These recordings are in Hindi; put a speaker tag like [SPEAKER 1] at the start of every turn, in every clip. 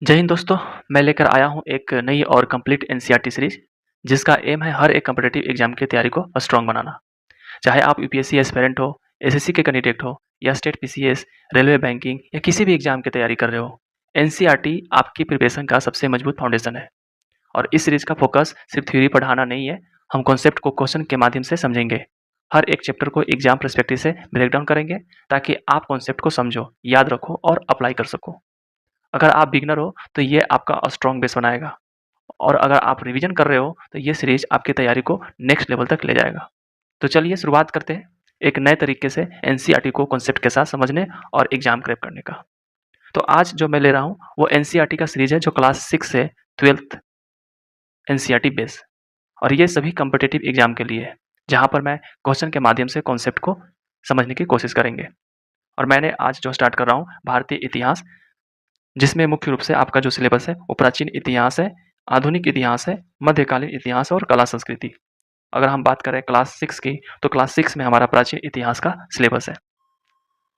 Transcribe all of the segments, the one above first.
[SPEAKER 1] जय हिंद दोस्तों, मैं लेकर आया हूँ एक नई और कंप्लीट एनसीईआरटी सीरीज जिसका एम है हर एक कॉम्पिटिटिव एग्जाम की तैयारी को स्ट्रॉन्ग बनाना। चाहे आप यूपीएससी एस्पिरेंट हो, एसएससी के कैंडिडेट हो या स्टेट पीसीएस, रेलवे बैंकिंग या किसी भी एग्जाम की तैयारी कर रहे हो, एनसीईआरटी आपकी प्रिपरेशन का सबसे मजबूत फाउंडेशन है। और इस सीरीज का फोकस सिर्फ थ्योरी पढ़ाना नहीं है, हम कॉन्सेप्ट को क्वेश्चन के माध्यम से समझेंगे। हर एक चैप्टर को एग्जाम पर्सपेक्टिव से ब्रेक डाउन करेंगे ताकि आप कॉन्सेप्ट को समझो, याद रखो और अप्लाई कर सको। अगर आप बिगनर हो तो ये आपका स्ट्रॉन्ग बेस बनाएगा, और अगर आप रिवीजन कर रहे हो तो ये सीरीज आपकी तैयारी को नेक्स्ट लेवल तक ले जाएगा। तो चलिए शुरुआत करते हैं एक नए तरीके से एनसीईआरटी को कॉन्सेप्ट के साथ समझने और एग्जाम क्रैक करने का। तो आज जो मैं ले रहा हूँ वो एनसीईआरटी का सीरीज है जो क्लास 6 से 12th एनसीईआरटी बेस, और ये सभी कॉम्पिटिटिव एग्जाम के लिए है जहाँ पर मैं क्वेश्चन के माध्यम से कॉन्सेप्ट को समझने की कोशिश करेंगे। और मैंने आज जो स्टार्ट कर रहा हूँ भारतीय इतिहास, जिसमें मुख्य रूप से आपका जो सिलेबस है वो प्राचीन इतिहास है, आधुनिक इतिहास है, मध्यकालीन इतिहास और कला संस्कृति। अगर हम बात करें क्लास 6 की तो क्लास 6 में हमारा प्राचीन इतिहास का सिलेबस है।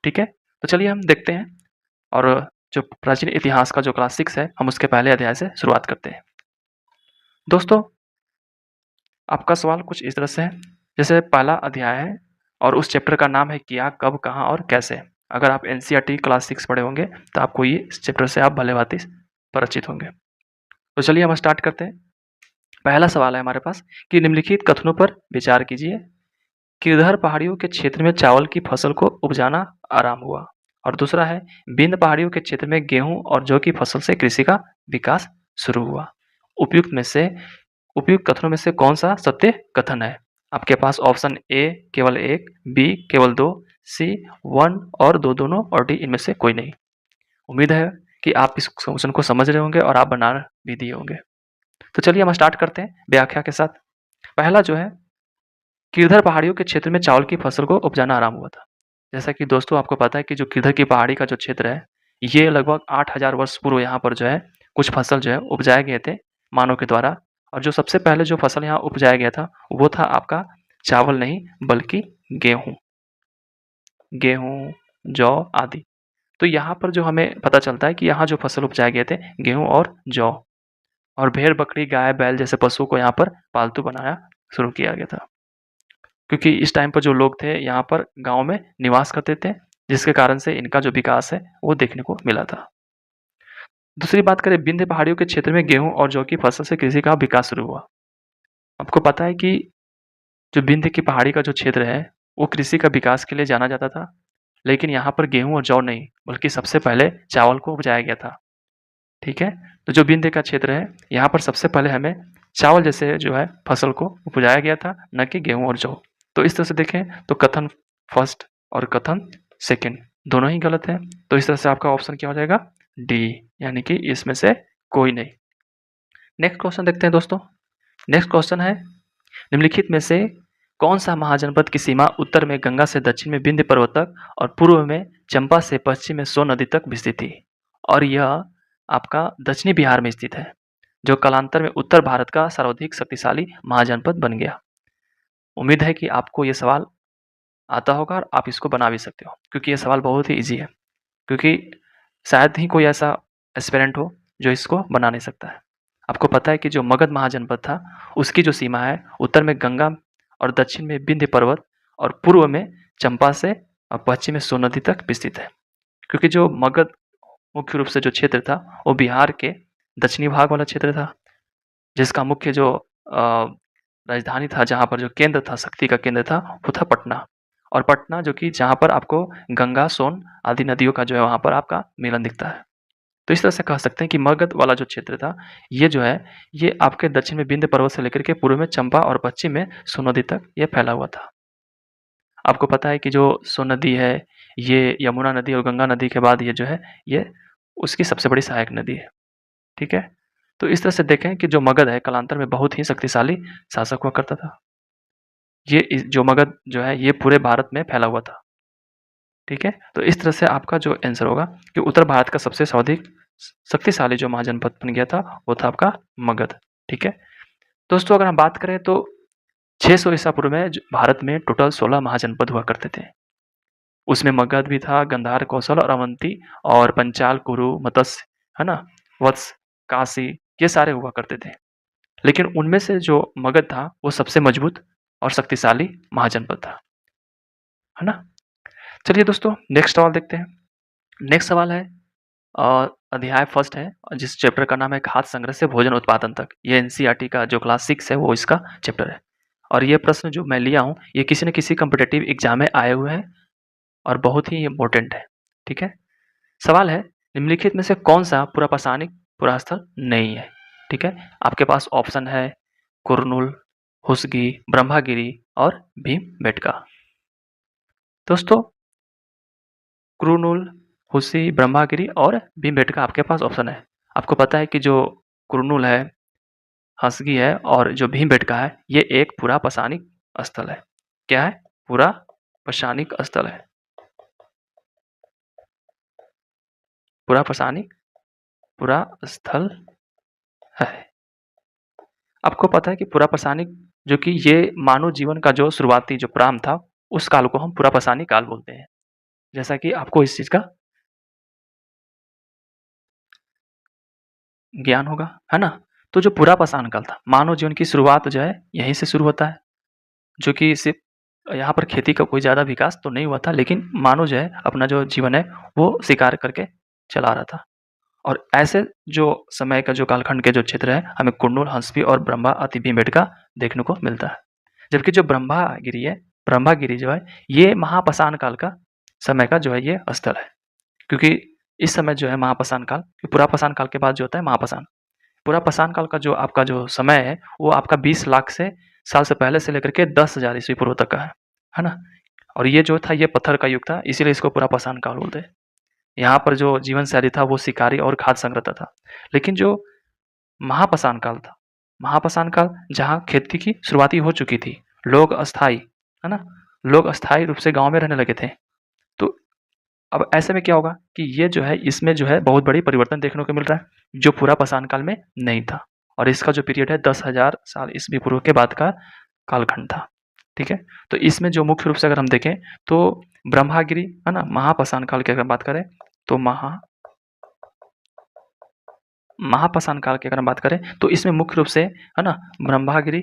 [SPEAKER 1] ठीक है, तो चलिए हम देखते हैं, और जो प्राचीन इतिहास का जो क्लास 6 है हम उसके पहले अध्याय से शुरुआत करते हैं। दोस्तों, आपका सवाल कुछ इस तरह से है, जैसे पहला अध्याय है और उस चैप्टर का नाम है क्या, कब, कहाँ और कैसे। अगर आप एनसीईआरटी क्लास 6 पढ़े होंगे तो आपको ये इस चैप्टर से आप भले भांति परिचित होंगे। तो चलिए हम स्टार्ट करते हैं। पहला सवाल है हमारे पास कि निम्नलिखित कथनों पर विचार कीजिए। गिरधर पहाड़ियों के क्षेत्र में चावल की फसल को उपजाना आराम हुआ। और दूसरा है विंध्य पहाड़ियों के क्षेत्र में गेहूं और जौ की फसल से कृषि का विकास शुरू हुआ। उपयुक्त कथनों में से कौन सा सत्य कथन है? आपके पास ऑप्शन ए केवल एक, बी केवल दो, सी 1 और 2 दोनों, और डी इनमें से कोई नहीं। उम्मीद है कि आप इस क्वेश्चन को समझ रहे होंगे और आप बना भी दिए होंगे। तो चलिए हम स्टार्ट करते हैं व्याख्या के साथ। पहला जो है, गिरधर पहाड़ियों के क्षेत्र में चावल की फसल को उपजाना आराम हुआ था। जैसा कि दोस्तों आपको पता है कि जो गिरधर की पहाड़ी का जो क्षेत्र है, ये लगभग 8000 वर्ष पूर्व यहाँ पर जो है कुछ फसल जो है उपजाए गए थे मानव के द्वारा। और जो सबसे पहले जो फसल यहाँ उपजाया गया था वो था आपका चावल नहीं बल्कि गेहूं, जौ आदि। तो यहाँ पर जो हमें पता चलता है कि यहाँ जो फसल उपजाए गए थे गेहूं और जौ, और भेड़, बकरी, गाय, बैल जैसे पशुओं को यहाँ पर पालतू बनाया शुरू किया गया था, क्योंकि इस टाइम पर जो लोग थे यहाँ पर गांव में निवास करते थे, जिसके कारण से इनका जो विकास है वो देखने को मिला था। दूसरी बात करें, विंध्य पहाड़ियों के क्षेत्र में गेहूं और जौ की फसल से कृषि का विकास शुरू हुआ। आपको पता है कि जो विंध्य की पहाड़ी का जो क्षेत्र है वो कृषि का विकास के लिए जाना जाता था, लेकिन यहाँ पर गेहूं और जौ नहीं बल्कि सबसे पहले चावल को उपजाया गया था। ठीक है, तो जो विंध्य का क्षेत्र है यहाँ पर सबसे पहले हमें चावल जैसे जो है फसल को उपजाया गया था, न कि गेहूं और जौ। तो इस तरह से देखें तो कथन फर्स्ट और कथन सेकंड दोनों ही गलत है। तो इस तरह से आपका ऑप्शन क्या हो जाएगा? डी, यानी कि इसमें से कोई नहीं। नेक्स्ट क्वेश्चन देखते हैं दोस्तों। नेक्स्ट क्वेश्चन है, निम्नलिखित में से कौन सा महाजनपद की सीमा उत्तर में गंगा से दक्षिण में विंध्य पर्वत तक और पूर्व में चंपा से पश्चिम में सोन नदी तक विस्तृत थी? और यह आपका दक्षिणी बिहार में स्थित है, जो कालांतर में उत्तर भारत का सर्वाधिक शक्तिशाली महाजनपद बन गया। उम्मीद है कि आपको ये सवाल आता होगा और आप इसको बना भी सकते हो, क्योंकि ये सवाल बहुत ही इजी है, क्योंकि शायद ही कोई ऐसा एस्पिरेंट हो जो इसको बना नहीं सकता है। आपको पता है कि जो मगध महाजनपद था उसकी जो सीमा है उत्तर में गंगा और दक्षिण में विंध्य पर्वत और पूर्व में चंपा से और पश्चिम में सोन नदी तक विस्तृत है। क्योंकि जो मगध मुख्य रूप से जो क्षेत्र था वो बिहार के दक्षिणी भाग वाला क्षेत्र था, जिसका मुख्य जो राजधानी था, जहाँ पर जो केंद्र था, शक्ति का केंद्र था, वो था पटना। और पटना जो कि जहाँ पर आपको गंगा, सोन आदि नदियों का जो है वहाँ पर आपका मिलन दिखता है। तो इस तरह से कह सकते हैं कि मगध वाला जो क्षेत्र था ये जो है ये आपके दक्षिण में विंध्य पर्वत से लेकर के पूर्व में चंपा और पश्चिम में सोन नदी तक ये फैला हुआ था। आपको पता है कि जो सोन नदी है ये यमुना नदी और गंगा नदी के बाद ये जो है ये उसकी सबसे बड़ी सहायक नदी है। ठीक है, तो इस तरह से देखें कि जो मगध है कालांतर में बहुत ही शक्तिशाली शासक हुआ करता था। ये जो मगध जो है ये पूरे भारत में फैला हुआ था। ठीक है, तो इस तरह से आपका जो आंसर होगा कि उत्तर भारत का सबसे सर्वाधिक शक्तिशाली जो महाजनपद बन गया था वो था आपका मगध। ठीक है दोस्तों, अगर हम बात करें तो 600 ईसा पूर्व में भारत में टोटल 16 महाजनपद हुआ करते थे। उसमें मगध भी था, गंधार, कौशल और अवंती और पंचाल, कुरु, मत्स्य, है ना, वत्स, काशी ये सारे हुआ करते थे। लेकिन उनमें से जो मगध था वो सबसे मजबूत और शक्तिशाली महाजनपद था। है ना? चलिए दोस्तों नेक्स्ट सवाल देखते हैं। नेक्स्ट सवाल है अध्याय फर्स्ट है जिस चैप्टर का नाम है खाद्य संग्रह से भोजन उत्पादन तक। ये एनसीईआरटी का जो क्लास 6 है वो इसका चैप्टर है। और ये प्रश्न जो मैं लिया हूँ ये किसी न किसी कॉम्पिटिटिव एग्जाम में आए हुए हैं और बहुत ही इम्पोर्टेंट है। ठीक है? सवाल है निम्नलिखित में से कौन सा पुरापाषाणिक पुरास्थल नहीं है? ठीक है? आपके पास ऑप्शन है कुरनूल, हुसगी, ब्रह्मागिरी और भीमबेटका। दोस्तों कुरनूल, हुसी, ब्रह्मागिरी और भीमबेटका आपके पास ऑप्शन है। आपको पता है कि जो कुरनूल है, हसगी है और जो भीमबेटका है ये एक पुरापाषाणिक स्थल है। क्या है? पुरापाषाणिक स्थल है। पुरापाषाणिक पुरास्थल है। आपको पता है कि पुरापाषाणिक जो कि ये मानव जीवन का जो शुरुआती जो प्रारंभ था उस काल को हम पुरापाषाणिक काल बोलते हैं। जैसा कि आपको इस चीज का ज्ञान होगा, है ना? तो जो पुरापाषाण काल था, मानव जीवन की शुरुआत जो है यहीं से शुरू होता है, जो कि सिर्फ यहाँ पर खेती का कोई ज़्यादा विकास तो नहीं हुआ था, लेकिन मानव जो है अपना जो जीवन है वो शिकार करके चला रहा था। और ऐसे जो समय का जो कालखंड के जो क्षेत्र है हमें कुरनूल, हंसपी और ब्रह्मा अति भीमबेटका देखने को मिलता है। जबकि जो ब्रह्मागिरी है, ब्रह्मागिरी जो है ये महापाषाण काल का समय का जो है ये स्थल है। क्योंकि इस समय जो है महापाषाण काल, पुरापाषाण काल के बाद जो होता है महापाषाण। पुरापाषाण काल का जो आपका जो समय है वो आपका 20 लाख से साल से पहले से लेकर के 10,000 ईस्वी पूर्व तक का है ना? और ये जो था ये पत्थर का युग था, इसीलिए इसको पुरापाषाण काल बोलते हैं। यहाँ पर जो जीवन शैली था वो शिकारी और खाद्य संग्रह था। लेकिन जो महापाषाण काल था, महापाषाण काल जहाँ खेती की शुरुआती हो चुकी थी, लोग अस्थायी, है ना? लोग अस्थायी रूप से गाँव में रहने लगे थे। तो अब ऐसे में क्या होगा कि ये जो है इसमें जो है बहुत बड़ी परिवर्तन देखने को मिल रहा है, जो पुरापाषाण काल में नहीं था। और इसका जो पीरियड है 10,000 साल ईस्वी पूर्व के बाद का कालखंड था। ठीक है? तो इसमें जो मुख्य रूप से अगर हम देखें तो ब्रह्मागिरी, है ना? महापाषाण काल की अगर बात करें तो महापाषाण काल की अगर हम बात करें तो इसमें मुख्य रूप से, है ना, ब्रह्मागिरी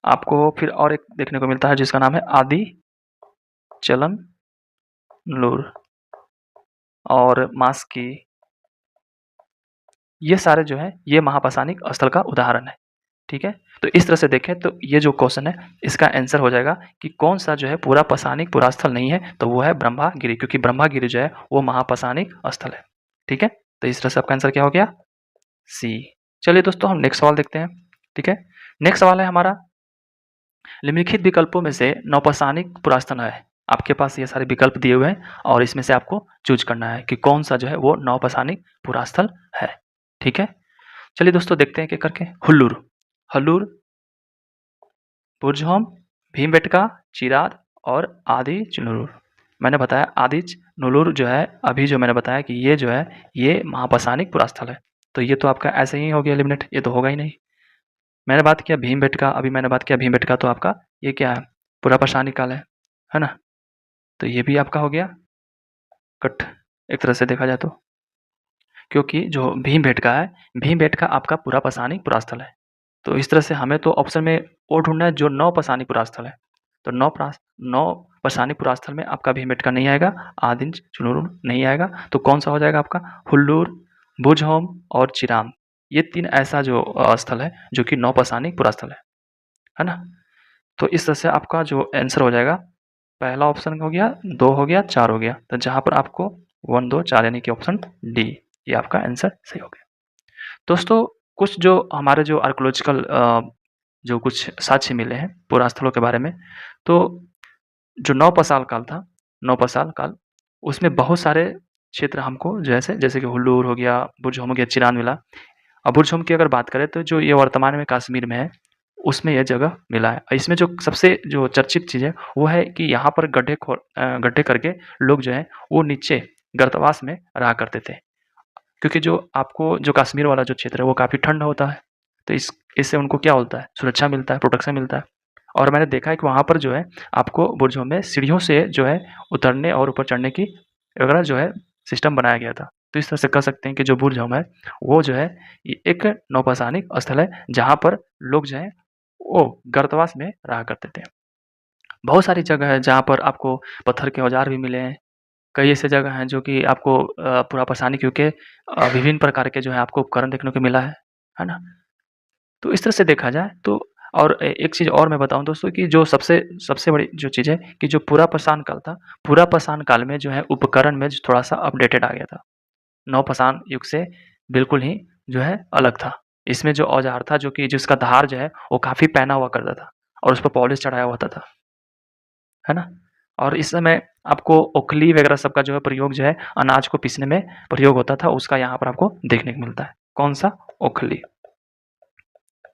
[SPEAKER 1] आपको फिर और एक देखने को मिलता है जिसका नाम है आदि चलनलूर और मास्की। ये सारे जो है ये महापाषाणिक स्थल का उदाहरण है। ठीक है? तो इस तरह से देखें तो ये जो क्वेश्चन है इसका आंसर हो जाएगा कि कौन सा जो है पुरापाषाणिक पुरास्थल नहीं है, तो वो है ब्रह्मागिरी, क्योंकि ब्रह्मागिरी जो है वो महापाषाणिक स्थल है। ठीक है? तो इस तरह से आपका आंसर क्या हो गया? सी। चलिए दोस्तों हम नेक्स्ट सवाल देखते हैं। ठीक है? नेक्स्ट सवाल है हमारा निम्नलिखित विकल्पों में से नौपाषाणिक पुरास्थल है। आपके पास ये सारे विकल्प दिए हुए हैं और इसमें से आपको चूज करना है कि कौन सा जो है वो नौपाषाणिक पुरास्थल है। ठीक है? चलिए दोस्तों देखते हैं क्या करके। हुल्लूर, हल्लूर, बुरझोम, भीमबेटका, चिराद और आदि चनुलूर। मैंने बताया आदि चनुलूर जो है अभी जो मैंने बताया कि ये जो है ये महापाषाणिक पुरास्थल है। तो ये तो आपका ऐसे ही हो गया एलिमिनेट, ये तो होगा ही नहीं। मैंने बात किया भीमबेटका, अभी मैंने बात किया भीमबेटका, तो आपका ये क्या है? पुरापाषाणिक काल है ना? तो ये भी आपका हो गया कट, एक तरह से देखा जाए तो। क्योंकि जो भीमबेटका है, भीमबेटका आपका पुरापाषाणिक पुरास्थल है। तो इस तरह से हमें तो ऑप्शन में वो ढूंढना है जो नौपाषाणिक पुरास्थल है। तो नौपाषाणिक पुरास्थल में आपका भीमबेटका नहीं आएगा, आदिन चुनूर नहीं आएगा, तो कौन सा हो जाएगा आपका? हुल्लूर, बुझहोम और चिराम। ये 3 ऐसा जो स्थल है जो कि नौपाषाणिक पुरास्थल है ना? तो इस तरह से आपका जो आंसर हो जाएगा, पहला ऑप्शन हो गया, 2 हो गया, 4 हो गया। तो जहाँ पर आपको 1, 2, 4 यानी कि ऑप्शन डी ये आपका आंसर सही हो गया। दोस्तों कुछ जो हमारे जो आर्कोलॉजिकल जो कुछ साक्ष्य मिले हैं पुरास्थलों के बारे में, तो जो नौपाषाण काल था, नौपाषाण काल, उसमें बहुत सारे क्षेत्र हमको जैसे कि हुल्लूर हो गया, बुरझोम हो गया, चिरान मिला। अब बुरझोम की अगर बात करें तो जो ये वर्तमान में कश्मीर में है, उसमें यह जगह मिला है। इसमें जो सबसे जो चर्चित चीज़ है वो है कि यहाँ पर गड्ढे करके लोग जो हैं वो नीचे गर्तवास में रहा करते थे। क्योंकि जो आपको जो कश्मीर वाला जो क्षेत्र है वो काफ़ी ठंड होता है, तो इससे उनको क्या होता है? सुरक्षा मिलता है, प्रोटेक्शन मिलता है। और मैंने देखा है कि वहाँ पर जो है आपको बुर्जों में सीढ़ियों से जो है उतरने और ऊपर चढ़ने की वगैरह जो है सिस्टम बनाया गया था। तो इस तरह से कह सकते हैं कि जो बुर्ज है वो जो है ये एक नौपाषाणिक स्थल है जहाँ पर लोग जो है वो गर्तवास में रहा करते थे। बहुत सारी जगह है जहाँ पर आपको पत्थर के औजार भी मिले हैं। कई ऐसी जगह हैं जो कि आपको पुरापाषाणिक युग के विभिन्न प्रकार के जो है आपको उपकरण देखने को मिला है ना? तो इस तरह से देखा जाए तो और एक चीज़ और मैं बताऊँ दोस्तों कि जो सबसे सबसे बड़ी जो चीज़ है कि जो पुरापाषाण काल था, पुरापाषाण काल में जो है उपकरण में थोड़ा-सा अपडेटेड आ गया था। नवपाषाण युग से बिल्कुल ही जो है अलग था। इसमें जो औजार था जो कि जिसका धार जो है वो काफ़ी पैना हुआ करता था और उस पर पॉलिश चढ़ाया होता था। है ना? और इस समय आपको ओखली वगैरह सब का जो है प्रयोग जो है अनाज को पीसने में प्रयोग होता था, उसका यहाँ पर आपको देखने को मिलता है। कौन-सा? ओखली।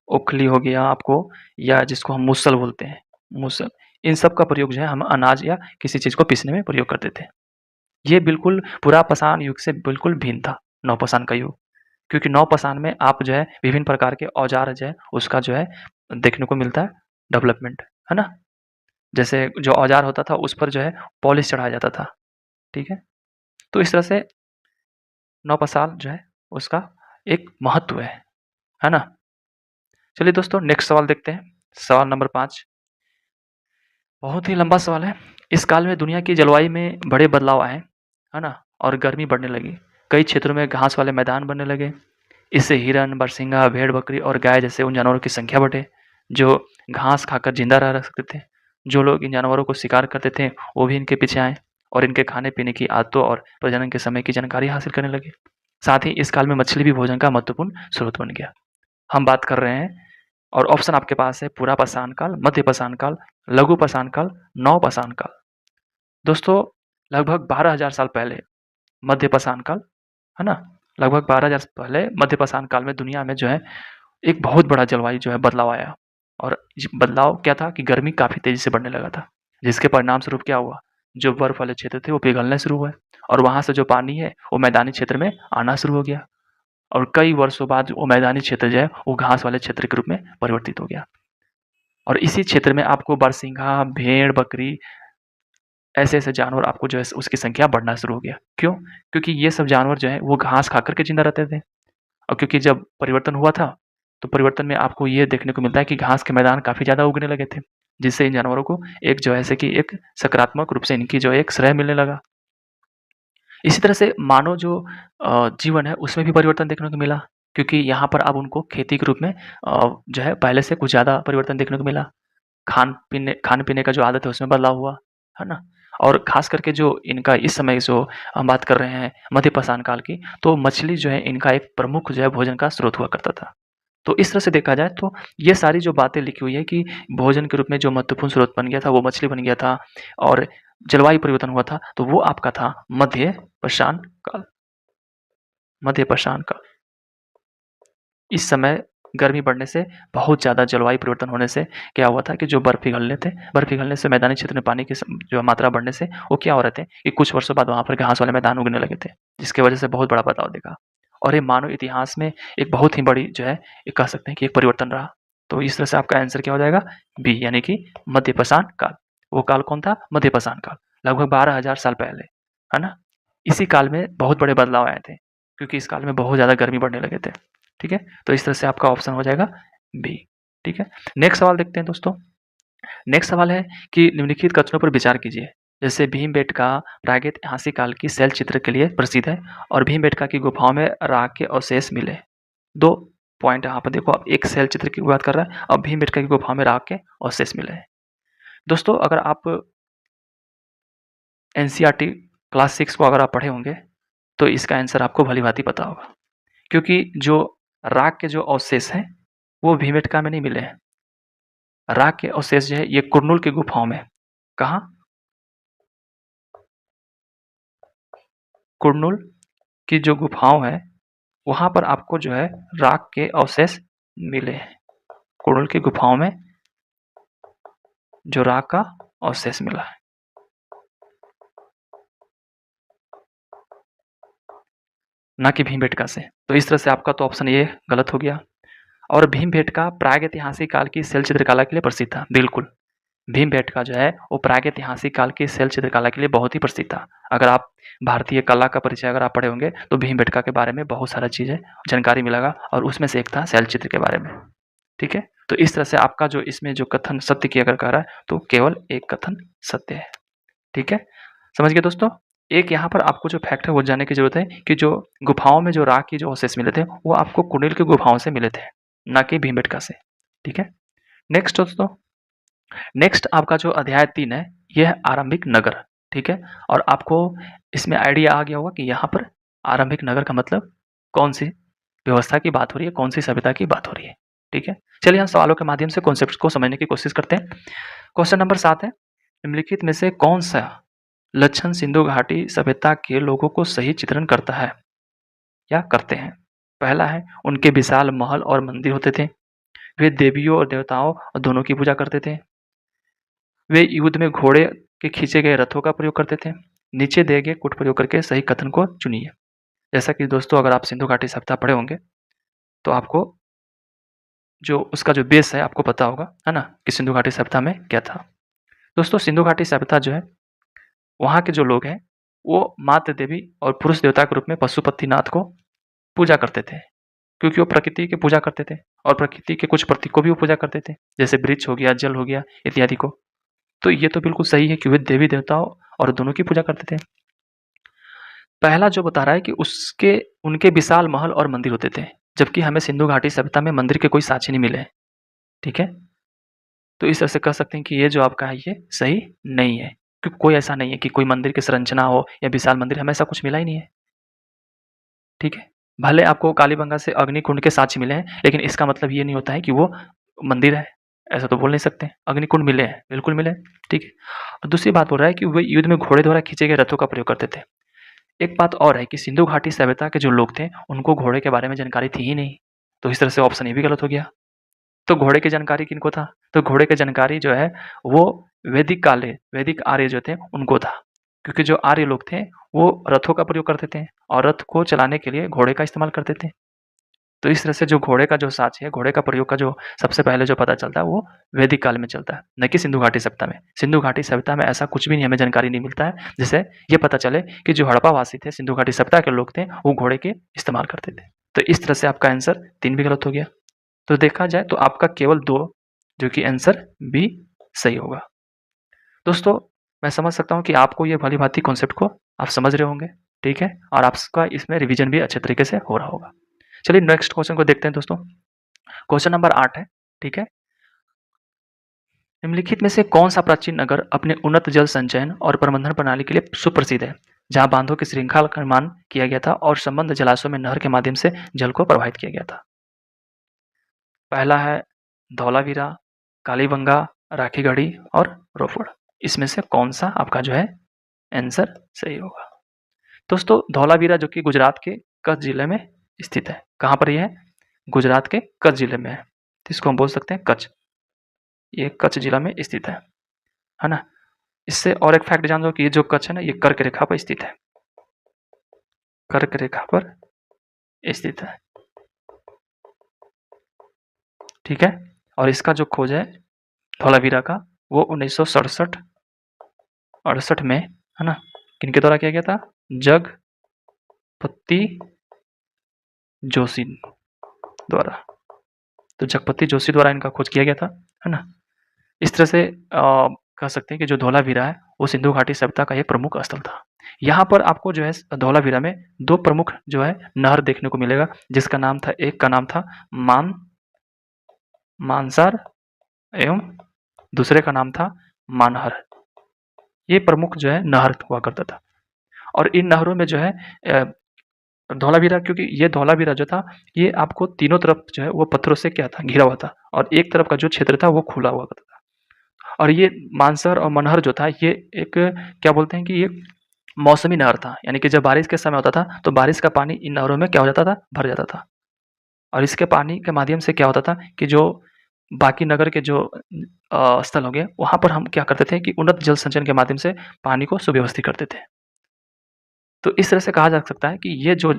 [SPEAKER 1] ओखली हो गया आपको या जिसको हम मुसल बोलते हैं, मुसल। इन सब का प्रयोग जो है हम अनाज या किसी चीज़ को पीसने में प्रयोग करते थे। ये बिल्कुल पुरापाषाण युग से बिल्कुल भिन्न था, नवपाषाण का युग। क्योंकि नवपाषाण में आप जो है विभिन्न प्रकार के औजार जो है उसका जो है देखने को मिलता है डेवलपमेंट, है ना? जैसे जो औजार होता था उस पर जो है पॉलिश चढ़ाया जाता था, ठीक है? तो इस तरह से नवपाषाण जो है उसका एक महत्व है ना? चलिए दोस्तों नेक्स्ट सवाल देखते हैं, सवाल नंबर 5। बहुत ही लंबा सवाल है। इस काल में दुनिया की जलवायु में बड़े बदलाव आए, है ना? और गर्मी बढ़ने लगी। कई क्षेत्रों में घास वाले मैदान बनने लगे। इससे हिरन, बरसिंगा, भेड़-बकरी और गाय जैसे उन जानवरों की संख्या बढ़े, जो घास खाकर जिंदा रह सकते थे। जो लोग इन जानवरों को शिकार करते थे, वो भी इनके पीछे आए और इनके खाने-पीने की आदतों और प्रजनन के समय की जानकारी हासिल करने लगे। साथ ही इस काल में मछली भी भोजन का महत्वपूर्ण स्रोत बन गया। हम बात कर रहे हैं और ऑप्शन आपके पास है पुरापाषाण काल, मध्यपाषाण काल, लघुपाषाण काल, नवपाषाण काल। दोस्तों लगभग 12,000 साल पहले मध्यपाषाण काल, है ना? लगभग 12,000 पहले मध्यपाषाण काल में दुनिया में जो है एक बहुत बड़ा जलवायु जो है बदलाव आया और बदलाव क्या था कि गर्मी काफ़ी तेज़ी से बढ़ने लगा था, जिसके परिणाम स्वरूप क्या हुआ, जो बर्फ वाले क्षेत्र थे वो पिघलने शुरू हुए और वहाँ से जो पानी है वो मैदानी क्षेत्र में आना शुरू हो गया और कई वर्षों बाद वो मैदानी क्षेत्र जो है वो घास वाले क्षेत्र के रूप में परिवर्तित हो गया और इसी क्षेत्र में आपको बरसिंघा, भेड़, बकरी ऐसे-ऐसे जानवर आपको जो है उसकी संख्या बढ़ना शुरू हो गया। क्यों? क्योंकि ये सब जानवर जो है वो घास खा कर के ज़िंदा रहते थे और क्योंकि जब परिवर्तन हुआ था, तो परिवर्तन में आपको ये देखने को मिलता है कि घास के मैदान काफ़ी ज़्यादा उगने लगे थे, जिससे इन जानवरों को एक जो है जैसे कि एक सकारात्मक रूप से इनकी जो है एक श्रेय मिलने लगा। इसी तरह से मानव जो जीवन है उसमें भी परिवर्तन देखने को मिला, क्योंकि यहाँ पर अब उनको खेती के रूप में जो है पहले से कुछ ज़्यादा परिवर्तन देखने को मिला। खाने-पीने का जो आदत है उसमें बदलाव हुआ, है ना? और ख़ास करके जो इनका इस समय जो हम बात कर रहे हैं मध्यपाषाण काल की, तो मछली जो है इनका एक प्रमुख जो है भोजन का स्रोत हुआ करता था। तो इस तरह से देखा जाए तो ये सारी जो बातें लिखी हुई है कि भोजन के रूप में जो महत्वपूर्ण स्रोत बन गया था वो मछली बन गया था और जलवायु परिवर्तन हुआ था, तो वो आपका था मध्यपाषाण काल। मध्यपाषाण काल। इस समय गर्मी बढ़ने से बहुत ज़्यादा जलवायु परिवर्तन होने से क्या हुआ था कि जो बर्फ पिघलने से मैदानी क्षेत्र में पानी की जो मात्रा बढ़ने से वो क्या हो रहे थे कि कुछ वर्षों बाद वहाँ पर घास वाले मैदान उगने लगे थे, जिसकी वजह से बहुत बड़ा बदलाव देखा। और ये मानव इतिहास में एक बहुत ही बड़ी जो है एक कह सकते हैं कि एक परिवर्तन रहा। तो इस तरह से आपका आंसर क्या हो जाएगा? बी यानी कि मध्यपाषाण काल। वो काल कौन था? मध्यपाषाण काल। लगभग 12,000 साल पहले, है ना? इसी काल में बहुत बड़े बदलाव आए थे, क्योंकि इस काल में बहुत ज़्यादा गर्मी बढ़ने लगे थे। ठीक है? तो इस तरह से आपका ऑप्शन हो जाएगा बी, ठीक है? नेक्स्ट सवाल देखते हैं दोस्तों। नेक्स्ट सवाल है कि निम्नलिखित कथनों पर विचार कीजिए। जैसे भीमबेटका प्रागैतिहासिक काल की शैल चित्र के लिए प्रसिद्ध है और भीमबेटका की गुफाओं में राख के अवशेष मिले। 2 पॉइंट यहाँ पर देखो, अब एक शैल चित्र की बात कर रहा है, अब भीमबेटका की गुफाओं में राख के अवशेष मिले हैं। दोस्तों अगर आप एनसीईआरटी क्लास 6 को अगर आप पढ़े होंगे, तो इसका आंसर आपको भली-भाँति पता होगा। क्योंकि जो राख के जो अवशेष हैं, वो भीमबेटका में नहीं मिले हैं। राख के अवशेष जो है ये कुरनूल की गुफाओं में। कहाँ? कुरनूल की जो गुफाओं है, वहाँ पर आपको जो है राख के अवशेष मिले हैं। कुरनूल की गुफाओं में जो राख का अवशेष मिला है। ना कि भीमबेटका से। तो इस तरह से आपका तो ऑप्शन ए गलत हो गया। और भीमबेटका प्रागैतिहासिक काल की शैल चित्रकला के लिए प्रसिद्ध था, बिल्कुल। भीमबेटका जो है वो प्रागैतिहासिक काल की शैल चित्रकला के लिए बहुत ही प्रसिद्ध था। अगर आप भारतीय कला का परिचय अगर आप पढ़े होंगे तो भीमबेटका के बारे में बहुत सारा चीज़ें जानकारी मिलेगा और उसमें से एक था शैल चित्र के बारे में। ठीक है, तो इस तरह से आपका जो इसमें जो कथन सत्य की अगर कह रहा है तो केवल एक कथन सत्य है। ठीक है, समझ गए दोस्तों? एक यहाँ पर आपको जो फैक्ट है वो जानने की जरूरत है कि जो गुफाओं में जो राख की जो अवशेष मिले थे वो आपको कुंडिल की गुफाओं से मिले थे, ना कि भीमबेटका से। ठीक है, नेक्स्ट दोस्तों, नेक्स्ट आपका जो अध्याय 3 है यह है आरंभिक नगर। ठीक है, और आपको इसमें आइडिया आ गया होगा कि यहाँ पर आरंभिक नगर का मतलब कौन सी व्यवस्था की बात हो रही है, कौन सी सभ्यता की बात हो रही है। ठीक है, चलिए हम सवालों के माध्यम से कॉन्सेप्ट को समझने की कोशिश करते हैं। क्वेश्चन नंबर 7 है, निम्नलिखित में से कौन सा लक्षण सिंधु घाटी सभ्यता के लोगों को सही चित्रण करता है या करते हैं? पहला है, उनके विशाल महल और मंदिर होते थे। वे देवियों और देवताओं दोनों की पूजा करते थे। वे युद्ध में घोड़े के खींचे गए रथों का प्रयोग करते थे। नीचे दिए गए कूट प्रयोग करके सही कथन को चुनिए। जैसा कि दोस्तों अगर आप सिंधु घाटी सभ्यता पढ़े होंगे तो आपको जो उसका जो बेस है आपको पता होगा, है ना, कि सिंधु घाटी सभ्यता में क्या था। दोस्तों सिंधु घाटी सभ्यता जो है वहाँ के जो लोग हैं वो मातृ देवी और पुरुष देवता के रूप में पशुपतिनाथ को पूजा करते थे, क्योंकि वो प्रकृति की पूजा करते थे और प्रकृति के कुछ प्रतीक को भी वो पूजा करते थे, जैसे वृक्ष हो गया, जल हो गया इत्यादि को। तो ये तो बिल्कुल सही है कि वे देवी देवताओं और दोनों की पूजा करते थे। पहला जो बता रहा है कि उसके उनके विशाल महल और मंदिर होते थे, जबकि हमें सिंधु घाटी सभ्यता में मंदिर के कोई साक्ष्य नहीं मिले। ठीक है, तो इस तरह से कह सकते हैं कि ये जो आपका है ये सही नहीं है, क्योंकि कोई ऐसा नहीं है कि कोई मंदिर की संरचना हो या विशाल मंदिर, हमें ऐसा कुछ मिला ही नहीं है। ठीक है, भले आपको कालीबंगा से अग्निकुंड के साक्ष्य मिले हैं, लेकिन इसका मतलब ये नहीं होता है कि वो मंदिर है, ऐसा तो बोल नहीं सकते। अग्निकुंड मिले हैं, बिल्कुल मिले हैं। ठीक है, और दूसरी बात बोल रहा है कि वे युद्ध में घोड़े द्वारा खींचे गए रथों का प्रयोग करते थे। एक बात और है कि सिंधु घाटी सभ्यता के जो लोग थे उनको घोड़े के बारे में जानकारी थी ही नहीं, तो इस तरह से ऑप्शन ये भी गलत हो गया। तो घोड़े की जानकारी किनको था? तो घोड़े की जानकारी जो है वो वैदिक आर्य जो थे उनको था, क्योंकि जो आर्य लोग थे वो रथों का प्रयोग करते थे और रथ को चलाने के लिए घोड़े का इस्तेमाल करते थे। तो इस तरह से जो घोड़े का जो साक्ष्य है, घोड़े का प्रयोग का जो सबसे पहले जो पता चलता है वो वैदिक काल में चलता है, न कि सिंधु घाटी सभ्यता में। सिंधु घाटी सभ्यता में ऐसा कुछ भी नहीं, हमें जानकारी नहीं मिलता है जिससे ये पता चले कि जो हड़प्पा वासी थे, सिंधु घाटी सभ्यता के लोग थे, वो घोड़े के इस्तेमाल करते थे। तो इस तरह से आपका आंसर 3 भी गलत हो गया। तो देखा जाए तो आपका केवल 2 जो कि आंसर बी सही होगा। दोस्तों मैं समझ सकता हूँ कि आपको ये भली-भांति कॉन्सेप्ट को आप समझ रहे होंगे, ठीक है? और आपका इसमें रिवीजन भी अच्छे तरीके से हो रहा होगा। चलिए नेक्स्ट क्वेश्चन को देखते हैं दोस्तों। क्वेश्चन नंबर 8 है, ठीक है? निम्नलिखित में से कौन सा प्राचीन नगर अपने उन्नत जल संचयन और प्रबंधन प्रणाली के लिए सुप्रसिद्ध है, जहां बांधों की श्रृंखला का निर्माण किया गया था और संबंध जलाशयों में नहर के माध्यम से जल को प्रवाहित किया गया था? पहला है धौलावीरा, कालीबंगा, राखीगढ़ी और रोपड़। इसमें से कौन सा आपका जो है आंसर सही होगा? दोस्तों धौलावीरा जो कि गुजरात के कच्छ जिले में स्थित है। कहाँ पर यह है? गुजरात के कच्छ जिले में है, तो इसको हम बोल सकते हैं कच्छ। ये कच्छ जिला में स्थित है ना? इससे और एक फैक्ट जान लो कि ये जो कच्छ है ना, ये कर्क रेखा पर स्थित है। कर्क रेखा पर स्थित है, ठीक है? और इसका जो खोज है धौलावीरा का वो 1967-68 में, है ना, किनके द्वारा किया गया था? जगपति जोशी द्वारा। तो जगपति जोशी द्वारा इनका खोज किया गया था, है ना? इस तरह से कह सकते हैं कि जो धौलावीरा है वो सिंधु घाटी सभ्यता का एक प्रमुख स्थल था। यहाँ पर आपको जो है धौलावीरा में 2 प्रमुख जो है नहर देखने को मिलेगा, जिसका नाम था, एक का नाम था मानसार एवं दूसरे का नाम था मानहर। ये प्रमुख जो है नहर हुआ करता था और इन नहरों में जो है धौलावीरा, क्योंकि ये धौलावीरा जो था ये आपको तीनों तरफ जो है वो पत्थरों से क्या था, घिरा हुआ था और एक तरफ का जो क्षेत्र था वो खुला हुआ करता था। और ये मानसर और मनहर जो था ये एक क्या बोलते हैं कि ये मौसमी नहर था, यानी कि जब बारिश के समय होता था तो बारिश का पानी इन नहरों में क्या हो जाता था, भर जाता था। और इसके पानी के माध्यम से क्या होता था कि जो बाकी नगर के जो स्थल हो गए वहाँ पर हम क्या करते थे कि उन्नत जल संचयन के माध्यम से पानी को सुव्यवस्थित करते थे। तो इस तरह से कहा जा सकता है कि ये जो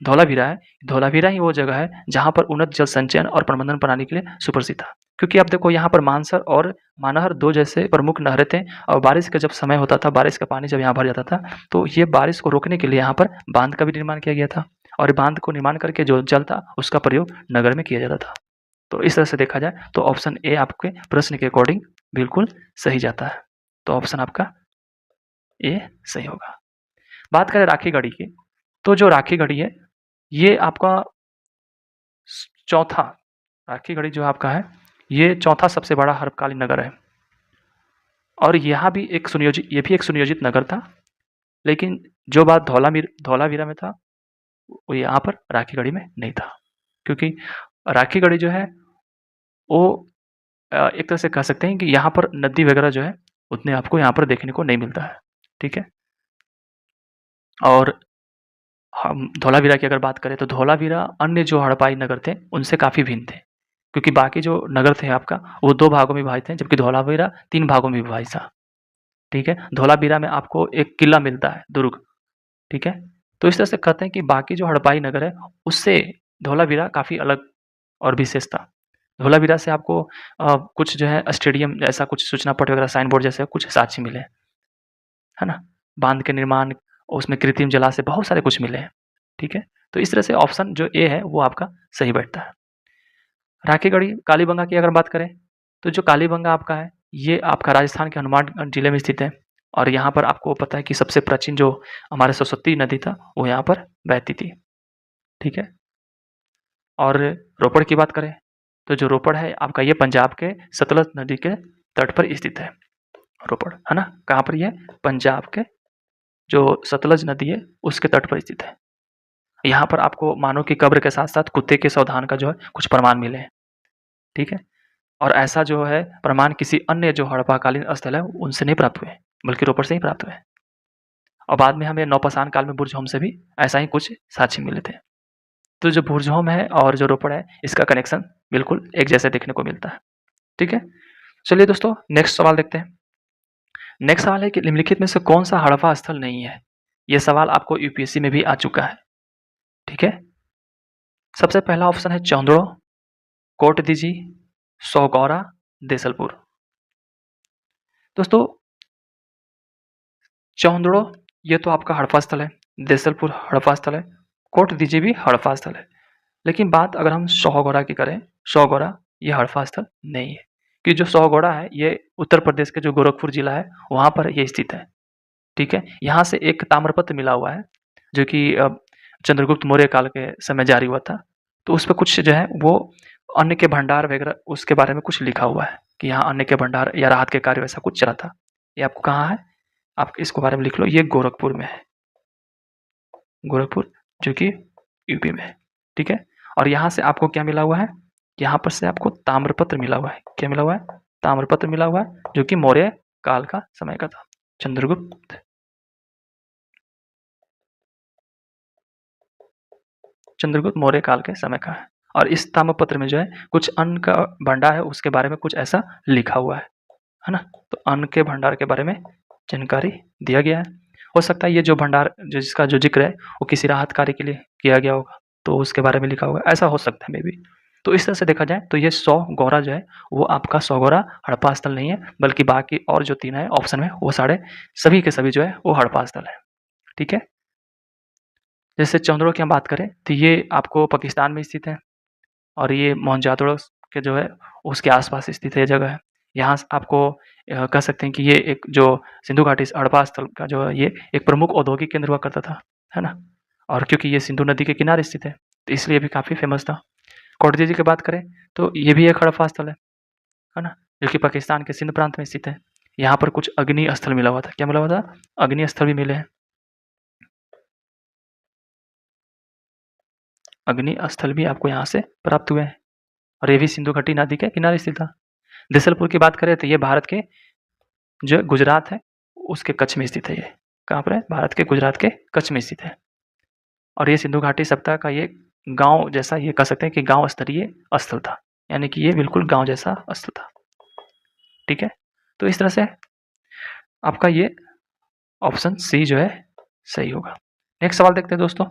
[SPEAKER 1] धौलावीरा है, धौलावीरा ही वो जगह है जहाँ पर उन्नत जल संचयन और प्रबंधन प्रणाली के लिए सुप्रसिद्ध था। क्योंकि अब देखो यहाँ पर मानसर और मानहर 2 जैसे प्रमुख नहरें थे और बारिश का जब समय होता था, बारिश का पानी जब यहाँ भर जाता था, तो ये बारिश को रोकने के लिए यहाँ पर बाँध का भी निर्माण किया गया था और बाँध को निर्माण करके जो जल था उसका प्रयोग नगर में किया जाता था। तो इस तरह से देखा जाए तो ऑप्शन ए आपके प्रश्न के अकॉर्डिंग बिल्कुल सही जाता है। तो ऑप्शन आपका ए सही होगा। बात करें राखी गढ़ी की, तो जो राखी गढ़ी है ये आपका चौथा, राखी गढ़ी जो आपका है ये चौथा सबसे बड़ा हड़पकालीन नगर है और यहाँ भी एक सुनियोजित नगर था, लेकिन जो बात धौलावीरा में था वो यहाँ पर राखी गढ़ी में नहीं था, क्योंकि राखी गढ़ी जो है वो एक तरह से कह सकते हैं कि यहाँ पर नदी वगैरह जो है उतने आपको यहाँ पर देखने को नहीं मिलता है, ठीक है। और हम धौलावीरा की अगर बात करें तो धौलावीरा अन्य जो हड़पाई नगर थे उनसे काफ़ी भिन्न थे, क्योंकि बाकी जो नगर थे आपका वो 2 भागों में विभाजित थे, जबकि धौलावीरा 3 भागों में विभाजित था, ठीक है। धौलावीरा में आपको एक किला मिलता है, दुर्ग, ठीक है। तो इस तरह से कहते हैं कि बाकी जो हड़पाई नगर है उससे धौलावीरा काफ़ी अलग और विशेष था। धौलावीरा से आपको कुछ जो है स्टेडियम जैसा कुछ सूचना पट वगैरह साइन बोर्ड जैसे कुछ साक्ष्य मिले, है ना? बाँध के निर्माण, उसमें कृत्रिम जलाशय बहुत सारे कुछ मिले हैं, ठीक है। तो इस तरह से ऑप्शन जो ए है वो आपका सही बैठता है। राखी गढ़ी कालीबंगा की अगर बात करें तो जो कालीबंगा आपका है ये आपका राजस्थान के हनुमानगढ़ जिले में स्थित है और यहाँ पर आपको पता है कि सबसे प्राचीन जो हमारे सरस्वती नदी था वो यहाँ पर बहती थी, ठीक है। और रोपड़ की बात करें तो जो रोपड़ है आपका ये पंजाब के सतलज नदी के तट पर स्थित है, रोपड़, है ना? कहाँ पर ये? पंजाब के जो सतलज नदी है उसके तट पर स्थित है। यहाँ पर आपको मानव की कब्र के साथ साथ कुत्ते के सावधान का जो है कुछ प्रमाण मिले हैं, ठीक है। और ऐसा जो है प्रमाण किसी अन्य जो हड़प्पाकालीन स्थल है उनसे नहीं प्राप्त हुए, बल्कि रोपड़ से ही प्राप्त हुए। और बाद में हमें नौपाषाण काल में बुर्ज़होम से भी ऐसा ही कुछ साक्ष्य मिले थे। तो जो बुर्ज़होम है और जो रोपड़ है इसका कनेक्शन बिल्कुल एक जैसे देखने को मिलता है, ठीक है। चलिए दोस्तों नेक्स्ट सवाल देखते हैं। नेक्स्ट सवाल है कि निम्नलिखित में से कौन सा हड़प्पा स्थल नहीं है? ये सवाल आपको यूपीएससी में भी आ चुका है, ठीक है। सबसे पहला ऑप्शन है चौंदड़ो, कोटदीजी, सौगौरा, देसलपुर। दोस्तों चौंदड़ो ये तो आपका हड़प्पा स्थल है, देसलपुर हड़प्पा स्थल है, कोटदीजी भी हड़प्पा स्थल है। लेकिन बात अगर हम सौगौरा की करें, सौगौरा ये हड़प्पा स्थल नहीं है, कि जो सौगौरा है ये उत्तर प्रदेश के जो गोरखपुर जिला है वहाँ पर ये स्थित है, ठीक है। यहाँ से एक ताम्रपत्र मिला हुआ है जो कि चंद्रगुप्त मौर्य काल के समय जारी हुआ था। तो उस पे कुछ जो है वो अन्न के भंडार वगैरह उसके बारे में कुछ लिखा हुआ है कि यहाँ अन्न के भंडार या राहत के कार्य वैसा कुछ चला था। ये आपको कहाँ है? आप इसके बारे में लिख लो, ये गोरखपुर में है, गोरखपुर जो कि यूपी में है, ठीक है। और यहाँ से आपको क्या मिला हुआ है? यहाँ पर से आपको ताम्रपत्र मिला हुआ है। क्या मिला हुआ है? ताम्रपत्र मिला हुआ है जो कि मौर्य काल का समय का था, चंद्रगुप्त मौर्य काल के समय का है। और इस ताम्रपत्र में जो है कुछ अन्न का भंडार है उसके बारे में कुछ ऐसा लिखा हुआ है ना? तो अन्न के भंडार के बारे में जानकारी दिया गया है। हो सकता है ये जो भंडार जिसका जो जिक्र है वो किसी राहत कार्य के लिए किया गया होगा, तो उसके बारे में लिखा होगा, ऐसा हो सकता है मे बी। तो इस तरह से देखा जाए तो ये सौगौरा जो है वो आपका सौगौरा हड़प्पा स्थल नहीं है, बल्कि बाकी और जो 3 है ऑप्शन में वो सारे सभी के सभी जो है वो हड़प्पा स्थल है, ठीक है। जैसे चंद्रो की हम बात करें तो ये आपको पाकिस्तान में स्थित है और ये मोहनजोदड़ो के जो है उसके आस-पास स्थित ये जगह है। यहाँ से आपको कह सकते हैं कि ये एक जो सिंधु घाटी हड़प्पा स्थल का जो है ये एक प्रमुख औद्योगिक केंद्र हुआ करता था, है ना? और क्योंकि ये सिंधु नदी के किनारे स्थित है, तो इसलिए भी काफ़ी फेमस था। कोटदीजी की बात करें तो ये भी एक हड़प्पा स्थल है ना? जो कि पाकिस्तान के सिंध प्रांत में स्थित है। यहाँ पर कुछ अग्नि स्थल मिला हुआ था। क्या मिला हुआ था? अग्नि स्थल भी मिले हैं। अग्नि स्थल भी आपको यहाँ से प्राप्त हुए हैं और ये भी सिंधु घाटी नदी के किनारे स्थित था। देसलपुर की बात करें तो ये भारत के जो गुजरात है उसके कच्छ में स्थित है। ये कहाँ पर है? भारत के गुजरात के कच्छ में स्थित है और ये सिंधु घाटी सप्ताह का ये गांव जैसा ये कह सकते हैं कि गांव स्तरीय स्थल था, यानी कि ये बिल्कुल गांव जैसा स्थल था, ठीक है। तो इस तरह से आपका ये ऑप्शन सी जो है सही होगा। नेक्स्ट सवाल देखते हैं दोस्तों।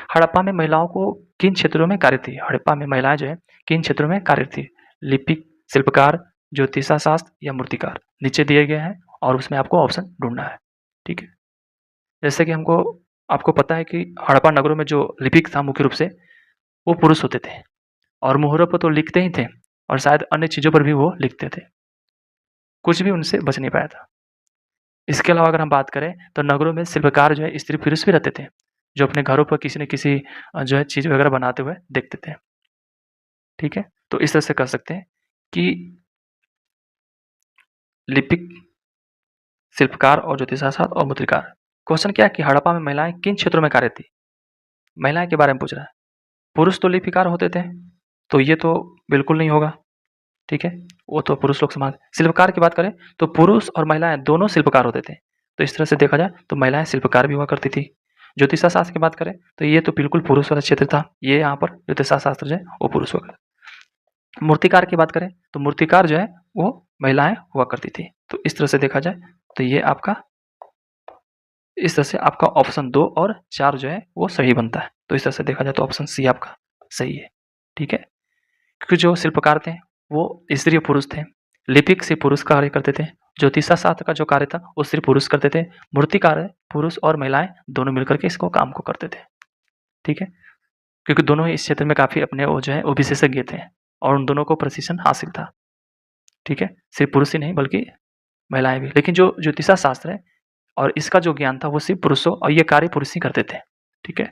[SPEAKER 1] हड़प्पा में महिलाओं को किन क्षेत्रों में कार्य थी? हड़प्पा में महिलाएं जो है किन क्षेत्रों में कार्य थी? लिपिक, शिल्पकार, ज्योतिषा शास्त्र या मूर्तिकार? नीचे दिए गए हैं और उसमें आपको ऑप्शन ढूंढना है। ठीक है, जैसे कि आपको पता है कि हड़प्पा नगरों में जो लिपिक था मुख्य रूप से वो पुरुष होते थे और मुहरों पर तो लिखते ही थे और शायद अन्य चीजों पर भी वो लिखते थे। कुछ भी उनसे बच नहीं पाया था। इसके अलावा अगर हम बात करें तो नगरों में शिल्पकार जो है स्त्री पुरुष भी रहते थे, जो अपने घरों पर किसी न किसी जो है चीज़ वगैरह बनाते हुए देखते थे। ठीक है? तो इस तरह से कह सकते हैं कि लिपिक, शिल्पकार और ज्योतिषशास्त्र और मूर्तिकार। क्वेश्चन क्या है कि हड़प्पा में महिलाएं किन क्षेत्रों में कार्य थी? महिलाएं के बारे में पूछ रहा है। पुरुष तो लिपिकार होते थे, तो ये तो बिल्कुल नहीं होगा। ठीक है, वो तो पुरुष लोग समान। शिल्पकार की बात करें तो पुरुष और महिलाएं दोनों शिल्पकार होते थे, तो इस तरह से देखा जाए तो महिलाएं शिल्पकार भी हुआ करती थी। ज्योतिषा शास्त्र की बात करें तो ये तो बिल्कुल पुरुष वाला क्षेत्र था, ये यहाँ पर ज्योतिषा शास्त्र जो है वो पुरुष हुआ। मूर्तिकार की बात करें तो मूर्तिकार जो है वो महिलाएं हुआ करती थी। तो इस तरह से देखा जाए तो ये आपका इस तरह से आपका ऑप्शन 2 और 4 जो है वो सही बनता है। तो इस तरह से देखा जाए तो ऑप्शन सी आपका सही है। ठीक है, क्योंकि जो शिल्पकार थे वो स्त्री और पुरुष थे। लिपिक से पुरुष कार्य करते थे। ज्योतिषा शास्त्र का जो कार्य था वो सिर्फ पुरुष करते थे। मूर्तिकार पुरुष और महिलाएं दोनों मिलकर के इसको काम को करते थे। ठीक है, क्योंकि दोनों ही इस क्षेत्र में काफी अपने वो जो है वो विशेषज्ञ थे और उन दोनों को प्रशिक्षण हासिल था। ठीक है, सिर्फ पुरुष ही नहीं बल्कि महिलाएं भी। लेकिन जो ज्योतिषा शास्त्र है और इसका जो ज्ञान था वो सिर्फ पुरुषों और ये कार्य पुरुष ही करते थे। ठीक है,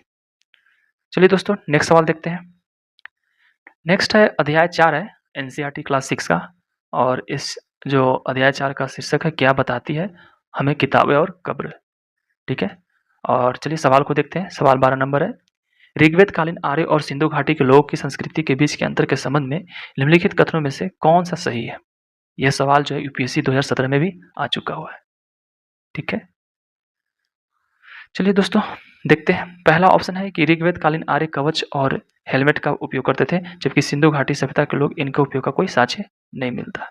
[SPEAKER 1] चलिए दोस्तों नेक्स्ट सवाल देखते हैं। नेक्स्ट है अध्याय 4 है एनसीईआरटी क्लास 6 का और इस जो अध्याय 4 का शीर्षक है क्या बताती है हमें किताबें और कब्र। ठीक है, और चलिए सवाल को देखते हैं। सवाल 12 नंबर है, ऋग्वेद कालीन आर्य और सिंधु घाटी के लोगों की संस्कृति के बीच के अंतर के संबंध में निम्नलिखित कथनों में से कौन सा सही है? यह सवाल जो है यूपीएससी 2017 में भी आ चुका हुआ है। ठीक है, चलिए दोस्तों देखते हैं। पहला ऑप्शन है कि ऋग्वेद कालीन आर्य कवच और हेलमेट का उपयोग करते थे, जबकि सिंधु घाटी सभ्यता के लोग इनके उपयोग का कोई साक्ष्य नहीं मिलता।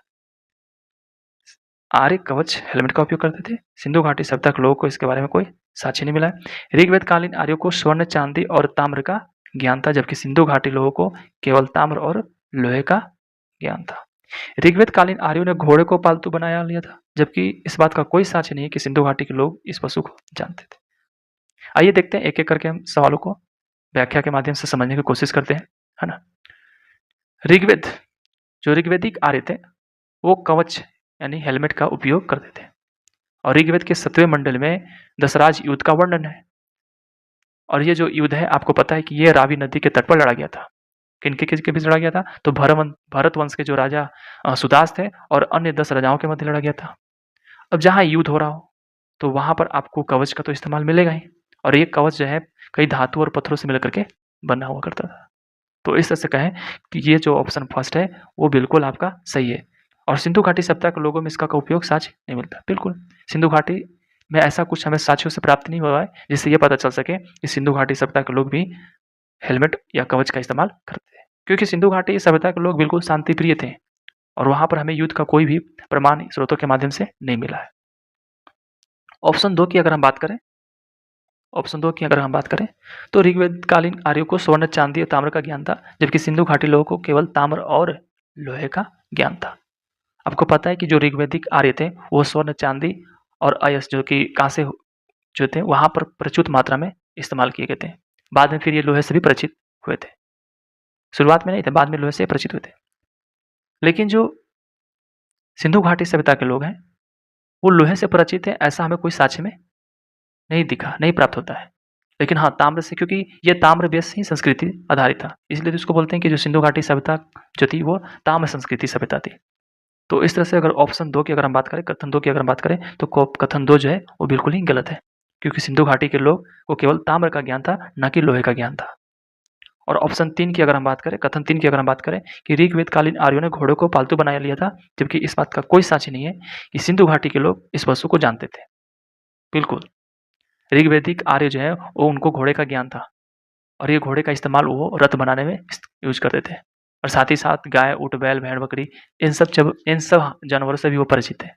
[SPEAKER 1] आर्य कवच हेलमेट का उपयोग करते थे, सिंधु घाटी सभ्यता के लोगों को इसके बारे में कोई साक्ष्य नहीं मिला है। ऋग्वेद कालीन आर्यों को स्वर्ण, चांदी और ताम्र का ज्ञान था, जबकि सिंधु घाटी लोगों को केवल ताम्र और लोहे का ज्ञान था। ऋग्वेद कालीन आर्यों ने घोड़े को पालतू बनाया लिया था, जबकि इस बात का कोई साक्ष्य नहीं है कि सिंधु घाटी के लोग इस पशु को जानते थे। आइए देखते हैं एक एक करके हम सवालों को व्याख्या के माध्यम से समझने की कोशिश करते हैं, है ना। ऋग्वेद जो ऋग्वेदिक आर्य थे वो कवच यानी हेलमेट का उपयोग करते थे और ऋग्वेद के 7वें मंडल में दशराज युद्ध का वर्णन है। और ये जो युद्ध है आपको पता है कि ये रावी नदी के तट पर लड़ा गया था। किनके बीच लड़ा गया था? तो भरत वंश के जो राजा सुदास थे और अन्य 10 राजाओं के मध्य लड़ा गया था। अब जहाँ युद्ध हो रहा हो तो वहां पर आपको कवच का तो इस्तेमाल मिलेगा ही, और ये कवच जो है कई धातु और पत्थरों से मिलकर के बना हुआ करता था। तो इस तरह से कहें कि ये जो ऑप्शन फर्स्ट है वो बिल्कुल आपका सही है। और सिंधु घाटी सभ्यता के लोगों में इसका उपयोग साक्ष्य नहीं मिलता। बिल्कुल सिंधु घाटी में ऐसा कुछ हमें साक्ष्यों से प्राप्त नहीं हुआ है जिससे ये पता चल सके कि सिंधु घाटी सभ्यता के लोग भी हेलमेट या कवच का इस्तेमाल करते हैं, क्योंकि सिंधु घाटी सभ्यता के लोग बिल्कुल शांति प्रिय थे और वहां पर हमें युद्ध का कोई भी प्रमाण स्रोतों के माध्यम से नहीं मिला है। ऑप्शन 2 की अगर हम बात करें तो ऋग्वेद कालीन आर्यों को स्वर्ण, चांदी और ताम्र का ज्ञान था, जबकि सिंधु घाटी लोगों को केवल ताम्र और लोहे का ज्ञान था। आपको पता है कि जो ऋग्वेदिक आर्य थे वो स्वर्ण, चांदी और अयस्क जो कि कांसे जो थे वहां पर प्रचुर मात्रा में इस्तेमाल किए गए थे। बाद में फिर ये लोहे से भी परिचित हुए थे। शुरुआत में नहीं थे, बाद में लोहे से परिचित हुए थे। लेकिन जो सिंधु घाटी सभ्यता के लोग हैं वो लोहे से परिचित है ऐसा हमें कोई साक्ष्य में नहीं दिखा, नहीं प्राप्त होता है। लेकिन हाँ ताम्र से, क्योंकि ये ताम्र बेस ही संस्कृति आधारित था, इसलिए इसको बोलते हैं कि जो सिंधु घाटी सभ्यता जो थी वो ताम्र संस्कृति सभ्यता थी। तो इस तरह से अगर ऑप्शन 2 की अगर हम बात करें, कथन 2 की अगर हम बात करें तो कथन 2 जो है वो बिल्कुल ही गलत है, क्योंकि सिंधु घाटी के लोग को केवल ताम्र का ज्ञान था, न कि लोहे का ज्ञान था। और ऑप्शन 3 की अगर हम बात करें, कथन 3 की अगर हम बात करें कि ऋग्वेद कालीन आर्यों ने घोड़ों को पालतू बनाया लिया था, जबकि इस बात का कोई साक्ष्य नहीं है कि सिंधु घाटी के लोग इस वस्तु को जानते थे। बिल्कुल ऋग्वेदिक आर्य जो है वो उनको घोड़े का ज्ञान था और ये घोड़े का इस्तेमाल वो रथ बनाने में यूज करते थे, और साथ ही साथ गाय, ऊँट, बैल, भेड़, बकरी इन सब जानवरों से भी वो परिचित थे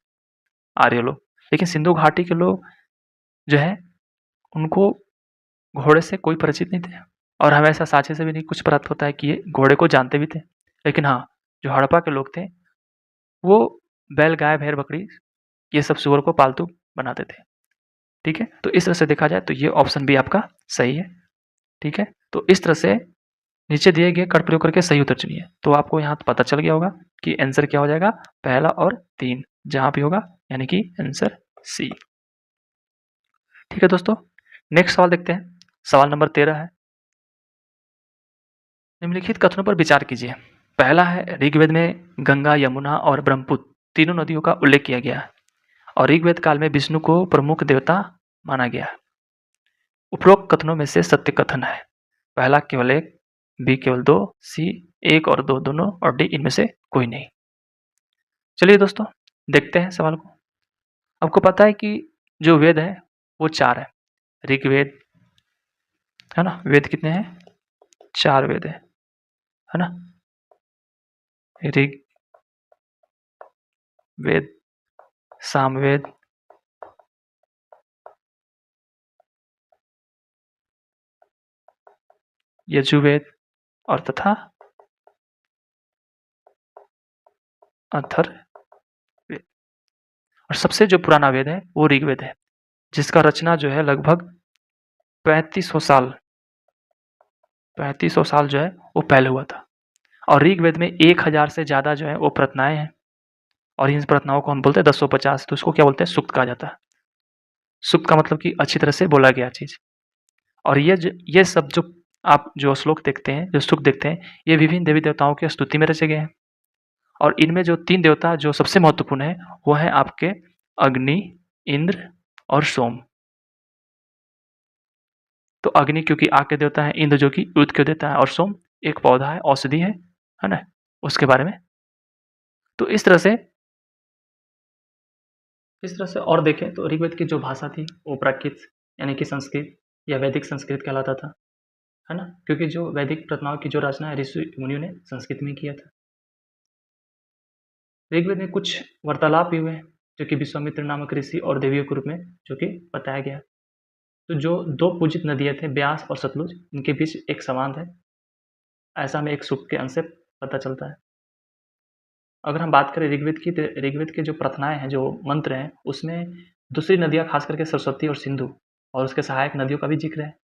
[SPEAKER 1] आर्य लोग। लेकिन सिंधु घाटी के लोग जो है उनको घोड़े से कोई परिचित नहीं थे और हमेशा साझे से भी नहीं कुछ प्राप्त होता है कि ये घोड़े को जानते भी थे। लेकिन हाँ, जो हड़प्पा के लोग थे, वो बैल, गाय, भेड़, बकरी ये सब सूअर को पालतू बनाते थे। ठीक है? तो इस तरह से देखा जाए तो ये ऑप्शन भी आपका सही है। ठीक है? तो इस तरह से नीचे दिए गए कट प्रयोग करके सही उत्तर चुनिए। तो आपको यहाँ पता चल गया होगा कि आंसर क्या हो जाएगा, पहला और 3 जहाँ भी होगा, यानी कि आंसर सी। ठीक है दोस्तों, नेक्स्ट सवाल देखते हैं। सवाल नंबर 13 है। निम्नलिखित कथनों पर विचार कीजिए। पहला है, ऋग्वेद में गंगा, यमुना और ब्रह्मपुत्र तीनों नदियों का उल्लेख किया गया है और ऋग्वेद काल में विष्णु को प्रमुख देवता माना गया है। उपरोक्त कथनों में से सत्य कथन है। पहला केवल 1, बी केवल 2, सी 1 और 2 दोनों और डी इनमें से कोई नहीं। चलिए दोस्तों, देखते हैं सवाल को। आपको पता है कि जो वेद है वो 4 है। ऋग्वेद है ना, वेद कितने हैं? 4 वेद है ना। ऋग वेद, सामवेद, यजुर्वेद और तथा अथर्ववेद। और सबसे जो पुराना वेद है वो ऋग्वेद है, जिसका रचना जो है लगभग 3500 साल जो है वो पहले हुआ था। और ऋग्वेद में 1000 से ज़्यादा जो है वो प्रार्थनाएं हैं और इन प्रार्थनाओं को हम बोलते हैं 1050। तो उसको क्या बोलते हैं? सूक्त कहा जाता है। सूक्त का मतलब कि अच्छी तरह से बोला गया चीज़। और ये सब जो आप जो श्लोक देखते हैं, जो सूक्त देखते हैं, ये विभिन्न देवी देवताओं की स्तुति में रचे गए हैं। और इनमें जो 3 देवता जो सबसे महत्वपूर्ण है वो है आपके अग्नि, इंद्र और सोम। तो अग्नि क्योंकि आग के देवता है, इंद्र जो कि युद्ध के देवता है और सोम एक पौधा है, औषधि है ना, उसके बारे में। तो इस तरह से और देखें तो ऋग्वेद की जो भाषा थी वो प्राकृत यानी कि संस्कृत या वैदिक संस्कृत कहलाता था, है ना, क्योंकि जो वैदिक प्रार्थनाओं की जो रचना है ऋषि मुनियों ने संस्कृत में किया था। ऋग्वेद में कुछ वार्तालाप भी हुए जो कि विश्वामित्र नामक ऋषि और देवियों के रूप में जो कि बताया गया। तो जो 2 पूजित नदियाँ थे ब्यास और सतलुज, इनके बीच एक संवाद है, ऐसा हमें एक सूक्त के अंश से पता चलता है। अगर हम बात करें ऋग्वेद की, तो ऋग्वेद के जो प्रार्थनाएं हैं, जो मंत्र हैं, उसमें दूसरी नदियाँ खास करके सरस्वती और सिंधु और उसके सहायक नदियों का भी जिक्र है।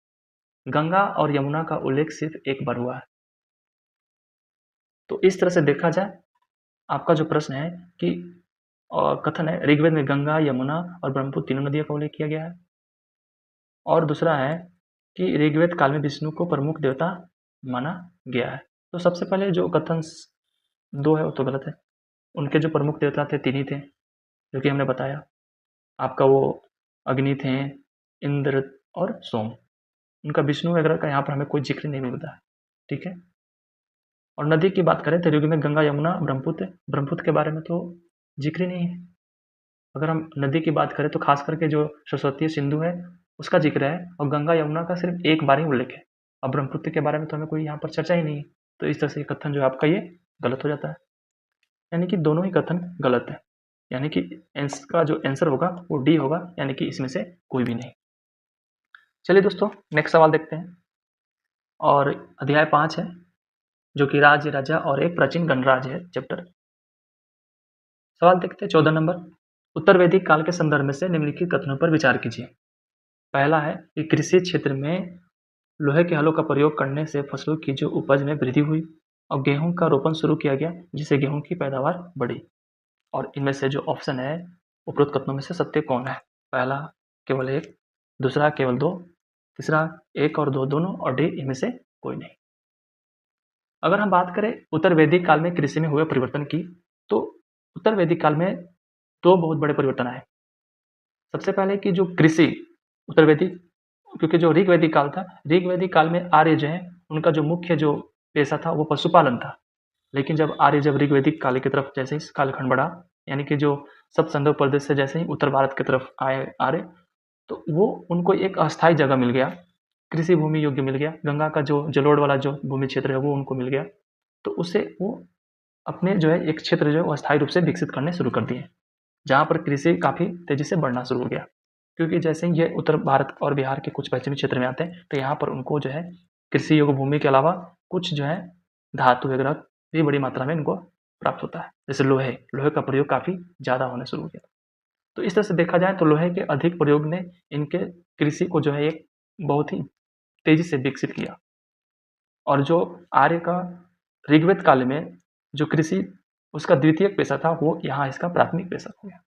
[SPEAKER 1] गंगा और यमुना का उल्लेख सिर्फ एक बार हुआ है। तो इस तरह से देखा जाए, आपका जो प्रश्न है कि कथन है ऋग्वेद में गंगा, यमुना और ब्रह्मपुत्र तीनों नदियों का उल्लेख किया गया है। और दूसरा है कि ऋग्वेद काल में विष्णु को प्रमुख देवता माना गया है। तो सबसे पहले जो कथन 2 है वो तो गलत है। उनके जो प्रमुख देवता थे 3 ही थे, जो कि हमने बताया। आपका वो अग्नि थे, इंद्र और सोम। उनका विष्णु वगैरह का यहाँ पर हमें कोई जिक्र नहीं मिलता है। ठीक है। और नदी की बात करें तो ऋग्वेद में गंगा, यमुना, ब्रह्मपुत्र के बारे में तो जिक्र ही नहीं है। अगर हम नदी की बात करें तो खास करके जो सरस्वती सिंधु है उसका जिक्र है और गंगा यमुना का सिर्फ एक बार ही उल्लेख है। अब ब्रह्मपुत्र के बारे में तो हमें कोई यहाँ पर चर्चा ही नहीं है। तो इस तरह से कथन जो आपका ये गलत हो जाता है, यानी कि दोनों ही कथन गलत है, यानी कि इसका जो आंसर होगा वो डी होगा, यानी कि इसमें से कोई भी नहीं। चलिए दोस्तों, नेक्स्ट सवाल देखते हैं। और अध्याय 5 है जो कि राज्य, राजा और एक प्राचीन गणराज्य है चैप्टर। सवाल देखते हैं 14 नंबर। उत्तर वैदिक काल के संदर्भ में से निम्नलिखित कथनों पर विचार कीजिए। पहला है कि कृषि क्षेत्र में लोहे के हलों का प्रयोग करने से फसलों की जो उपज में वृद्धि हुई और गेहूं का रोपण शुरू किया गया, जिससे गेहूं की पैदावार बढ़ी। और इनमें से जो ऑप्शन है उपरोक्त कथनों में से सत्य कौन है? पहला केवल 1, दूसरा केवल 2, तीसरा 1 और 2 दोनों और डी इनमें से कोई नहीं। अगर हम बात करें उत्तर वैदिक काल में कृषि में हुए परिवर्तन की, तो उत्तर वैदिक काल में 2 बहुत बड़े परिवर्तन आए। सबसे पहले कि जो कृषि उत्तर वैदिक, क्योंकि जो ऋग्वैदिक काल था, ऋग्वैदिक काल में आर्य जो है उनका जो मुख्य जो पेशा था वो पशुपालन था। लेकिन जब ऋग्वैदिक काल की तरफ जैसे ही कालखंड बढ़ा, यानी कि जो सब संदर्भ प्रदेश से जैसे ही उत्तर भारत की तरफ आए आर्य, तो वो उनको एक अस्थायी जगह मिल गया, कृषि भूमि योग्य मिल गया, गंगा का जो जलोढ़ वाला जो भूमि क्षेत्र है वो उनको मिल गया। तो उससे वो अपने जो है एक क्षेत्र जो है वो अस्थायी रूप से विकसित करने शुरू कर दिए, जहाँ पर कृषि काफ़ी तेजी से बढ़ना शुरू हो गया। क्योंकि जैसे ही ये उत्तर भारत और बिहार के कुछ पश्चिमी क्षेत्र में आते हैं तो यहाँ पर उनको जो है कृषि योग्य भूमि के अलावा कुछ जो है धातु वगैरह भी बड़ी मात्रा में इनको प्राप्त होता है। जैसे लोहे का प्रयोग काफ़ी ज़्यादा होने शुरू हो गया। तो इस तरह से देखा जाए तो लोहे के अधिक प्रयोग ने इनके कृषि को जो है एक बहुत ही तेजी से विकसित किया। और जो आर्य का ऋग्वेद काल में जो कृषि उसका द्वितीय पेशा था वो यहाँ इसका प्राथमिक पेशा हो गया,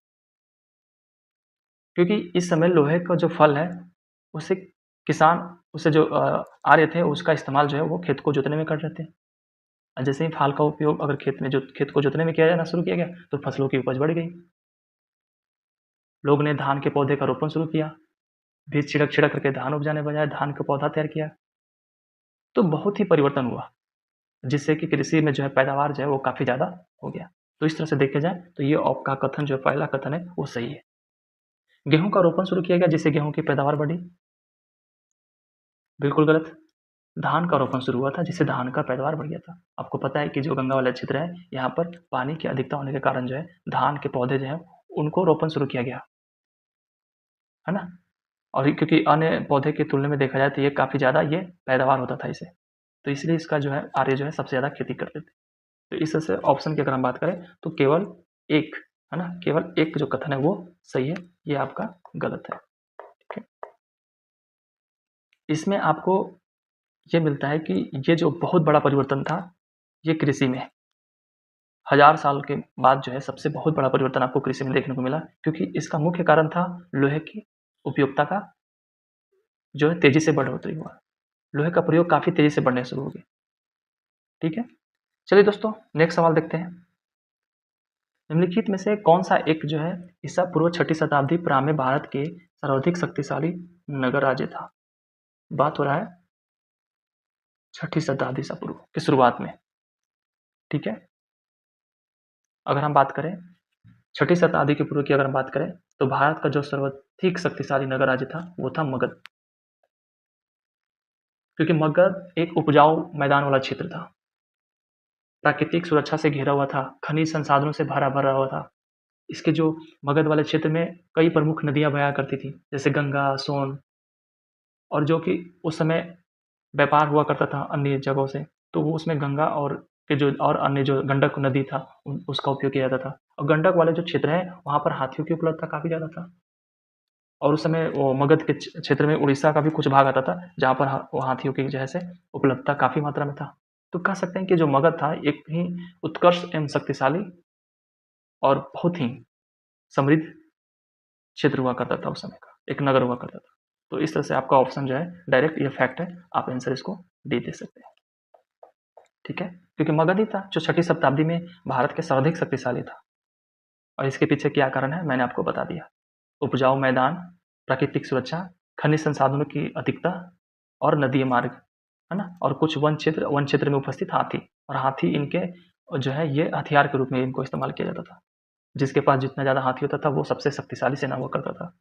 [SPEAKER 1] क्योंकि इस समय लोहे का जो फल है उसे किसान उसे जो आर्य थे उसका इस्तेमाल जो है वो खेत को जोतने में कर रहे थे। जैसे ही फाल का उपयोग अगर खेत को जोतने में किया जाना शुरू किया गया तो फसलों की उपज बढ़ गई। लोग ने धान के पौधे का रोपण शुरू किया, बीज छिड़क छिड़क करके धान उपजाने बजाय धान का पौधा तैयार किया। तो बहुत ही परिवर्तन हुआ, जिससे कि कृषि में जो है पैदावार जो है वो काफ़ी ज़्यादा हो गया। तो इस तरह से देखा जाए तो ये आपका कथन जो पहला कथन है वो सही है। गेहूं का रोपण शुरू किया गया जिससे गेहूं की पैदावार बढ़ी, बिल्कुल गलत। धान का रोपण शुरू हुआ था जिससे धान का पैदावार बढ़ गया था। आपको पता है कि जो गंगा वाला क्षेत्र है यहाँ पर पानी की अधिकता होने के कारण जो है धान के पौधे जो है उनको रोपण शुरू किया गया, है ना। और क्योंकि अन्य पौधे की तुलना में देखा जाए तो ये काफ़ी ज़्यादा ये पैदावार होता था इसे, तो इसलिए इसका जो है आर्य जो है सबसे ज़्यादा खेती करते थे। तो इस तरह से ऑप्शन की अगर हम बात करें तो केवल एक, है ना, केवल एक जो कथन है वो सही है, ये आपका गलत है। ठीक है, इसमें आपको ये मिलता है कि ये जो बहुत बड़ा परिवर्तन था ये कृषि में 1000 साल के बाद जो है सबसे बहुत बड़ा परिवर्तन आपको कृषि में देखने को मिला, क्योंकि इसका मुख्य कारण था लोहे की उपयोगिता का जो है तेजी से बढ़ोतरी हुआ। लोहे का प्रयोग काफ़ी तेजी से बढ़ने शुरू हो गया। ठीक है, चलिए दोस्तों नेक्स्ट सवाल देखते हैं। निम्नलिखित में से कौन सा एक जो है ईसा पूर्व 6ठी शताब्दी प्रारंभ में भारत के सर्वाधिक शक्तिशाली नगर राज्य था। बात हो रहा है 6ठी शताब्दी ईसा पूर्व की शुरुआत में। ठीक है, अगर हम बात करें 6ठी शताब्दी के पूर्व की अगर हम बात करें तो भारत का जो सर्वाधिक शक्तिशाली नगर राज्य था वो था मगध, क्योंकि मगध एक उपजाऊ मैदान वाला क्षेत्र था, प्राकृतिक सुरक्षा से घिरा हुआ था, खनिज संसाधनों से भरा भरा हुआ था। इसके जो मगध वाले क्षेत्र में कई प्रमुख नदियां बहा करती थी, जैसे गंगा, सोन, और जो कि उस समय व्यापार हुआ करता था अन्य जगहों से, तो वो उसमें गंगा और के जो और अन्य जो गंडक नदी था उसका उपयोग किया जाता था। और गंडक वाले जो क्षेत्र है वहाँ पर हाथियों की उपलब्धता काफ़ी ज़्यादा था। और उस समय वो मगध के क्षेत्र में उड़ीसा का भी कुछ भाग आता था जहाँ पर वो हाथियों की जो है से उपलब्धता काफ़ी मात्रा में था। तो कह सकते हैं कि जो मगध था एक ही उत्कर्ष एवं शक्तिशाली और बहुत ही समृद्ध क्षेत्र हुआ करता था, उस समय का एक नगर हुआ करता था। तो इस तरह से आपका ऑप्शन जो है डायरेक्ट ये फैक्ट है, आप आंसर इसको डी दे सकते हैं। ठीक है, क्योंकि मगध ही था जो 6ठी शताब्दी में भारत के सर्वाधिक शक्तिशाली था। और इसके पीछे क्या कारण है मैंने आपको बता दिया। उपजाऊ मैदान, प्राकृतिक सुरक्षा, खनिज संसाधनों की अधिकता और नदीय मार्ग, है ना, और कुछ वन क्षेत्र में उपस्थित हाथी, और हाथी इनके जो है ये हथियार के रूप में इनको इस्तेमाल किया जाता था। जिसके पास जितना ज़्यादा हाथी होता था वो सबसे शक्तिशाली सेना हुआ करता था।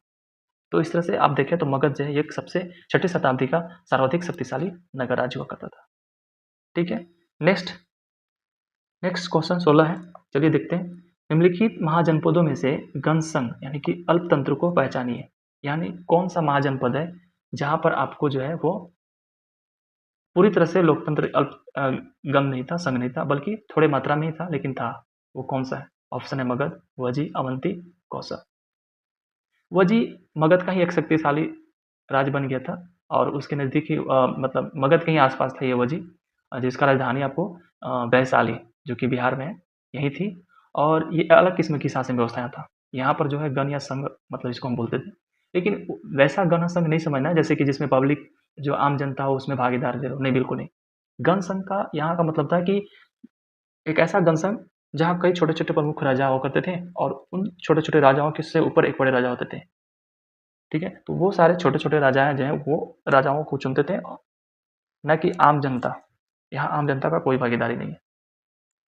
[SPEAKER 1] तो इस तरह से आप देखें तो मगध जो है एक सबसे 6ठी शताब्दी का सर्वाधिक शक्तिशाली नगर राज्य हुआ करता था। ठीक है, नेक्स्ट क्वेश्चन 16 है, चलिए देखते हैं। निम्नलिखित महाजनपदों में से गणसंघ यानी कि अल्पतंत्र को पहचानिए। यानी कौन सा महाजनपद है जहां पर आपको जो है वो पूरी तरह से लोकतंत्र गण नहीं था, संघ नहीं था, बल्कि थोड़े मात्रा में ही था, लेकिन था। वो कौन सा है? ऑप्शन है मगध, वजी, अवंती, कौशल। वजी मगध का ही एक शक्तिशाली राज्य बन गया था, और उसके नज़दीक ही मतलब मगध के ही आसपास था ये वजी, जिसका राजधानी आपको वैशाली जो कि बिहार में है यही थी। और ये अलग किस्म की शासन व्यवस्था यहाँ था। यहाँ पर जो है गण या संघ मतलब इसको हम बोलते थे, लेकिन वैसा गण संघ नहीं समझना है जैसे कि जिसमें पब्लिक जो आम जनता हो उसमें भागीदार जरूर नहीं, बिल्कुल नहीं। गण संघ का यहाँ का मतलब था कि एक ऐसा गण संघ जहाँ कई छोटे छोटे प्रमुख राजा हुआ करते थे, और उन छोटे छोटे राजाओं के से ऊपर एक बड़े राजा होते थे। ठीक है, तो वो सारे छोटे छोटे राजा हैं जो है वो राजाओं को चुनते थे, न कि आम जनता। यहाँ आम जनता का कोई भागीदारी नहीं है।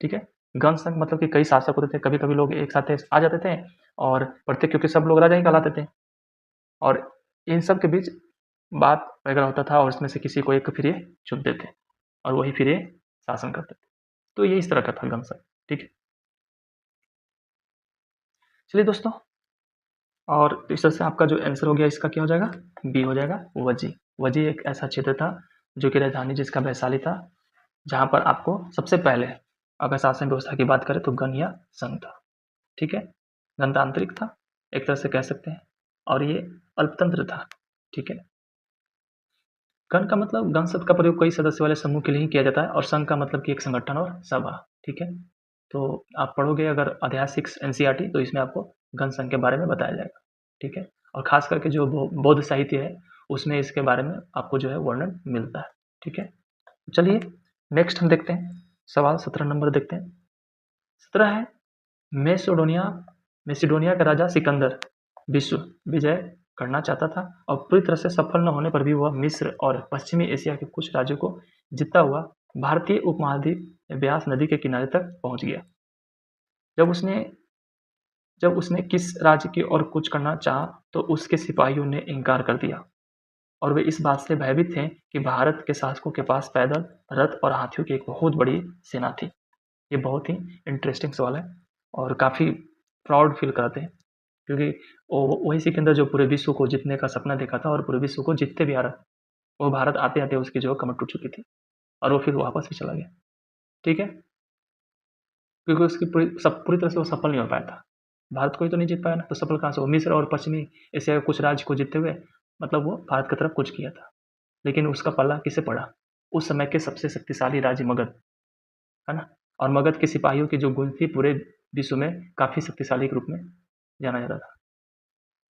[SPEAKER 1] ठीक है, गण संघ मतलब कि कई शासक होते थे, कभी कभी लोग एक साथ आ जाते थे और प्रत्येक, क्योंकि सब लोग राजा ही कहलाते थे, और इन सब के बीच बात वगैरह होता था, और इसमें से किसी को एक फिर ये चुनते थे और वही फिर ये शासन करते थे। तो ये इस तरह का था गण संघ। ठीक है, चलिए दोस्तों और इस तरह से आपका जो आंसर हो गया इसका क्या हो जाएगा, बी हो जाएगा, वजी। वजी एक ऐसा क्षेत्र था जो कि राजधानी जिसका वैशाली था, जहाँ पर आपको सबसे पहले अगर शासन व्यवस्था की बात करें तो गण या संघ था। ठीक है, गणतांत्रिक था एक तरह से कह सकते हैं, और ये अल्पतंत्र था। ठीक है, गण का मतलब गण शब्द का प्रयोग कई सदस्य वाले समूह के लिए ही किया जाता है, और संघ का मतलब कि एक संगठन और सभा। ठीक है, तो आप पढ़ोगे अगर अध्याय 6 एनसीईआरटी तो इसमें आपको गण संघ के बारे में बताया जाएगा। ठीक है, और खास करके जो बौद्ध साहित्य है उसमें इसके बारे में आपको जो है वर्णन मिलता है। ठीक है, चलिए नेक्स्ट हम देखते हैं सवाल 17 नंबर देखते हैं। 17 है, मेसिडोनिया का राजा सिकंदर विश्व विजय करना चाहता था, और पूरी तरह से सफल न होने पर भी वह मिस्र और पश्चिमी एशिया के कुछ राज्यों को जीतता हुआ भारतीय उपमहाद्वीप ब्यास नदी के किनारे तक पहुंच गया। जब उसने किस राज्य की ओर कूच करना चाहा तो उसके सिपाहियों ने इनकार कर दिया, और वे इस बात से भयभीत थे कि भारत के शासकों के पास पैदल, रथ और हाथियों की एक बहुत बड़ी सेना थी। ये बहुत ही इंटरेस्टिंग सवाल है और काफ़ी प्राउड फील कराते हैं, क्योंकि वही सिकंदर जो पूरे विश्व को जीतने का सपना देखा था और पूरे विश्व को जीतते भी आ रहा, वो भारत आते आते उसकी जो कमर टूट चुकी थी और वो फिर वापस भी चला गया। ठीक है, क्योंकि उसकी पूरी तरह से वो सफल नहीं हो पाया था, भारत को ही तो नहीं जीत पाया ना, तो सफल कहाँ से हो। मिस्र और पश्चिमी एशिया के कुछ राज्य को जीतते हुए मतलब वो भारत की तरफ कुछ किया था, लेकिन उसका पल्ला किसे पड़ा, उस समय के सबसे शक्तिशाली राज्य मगध, है ना, और मगध के सिपाहियों की जो गूंज थी पूरे विश्व में काफ़ी शक्तिशाली के रूप में जाना जाता था,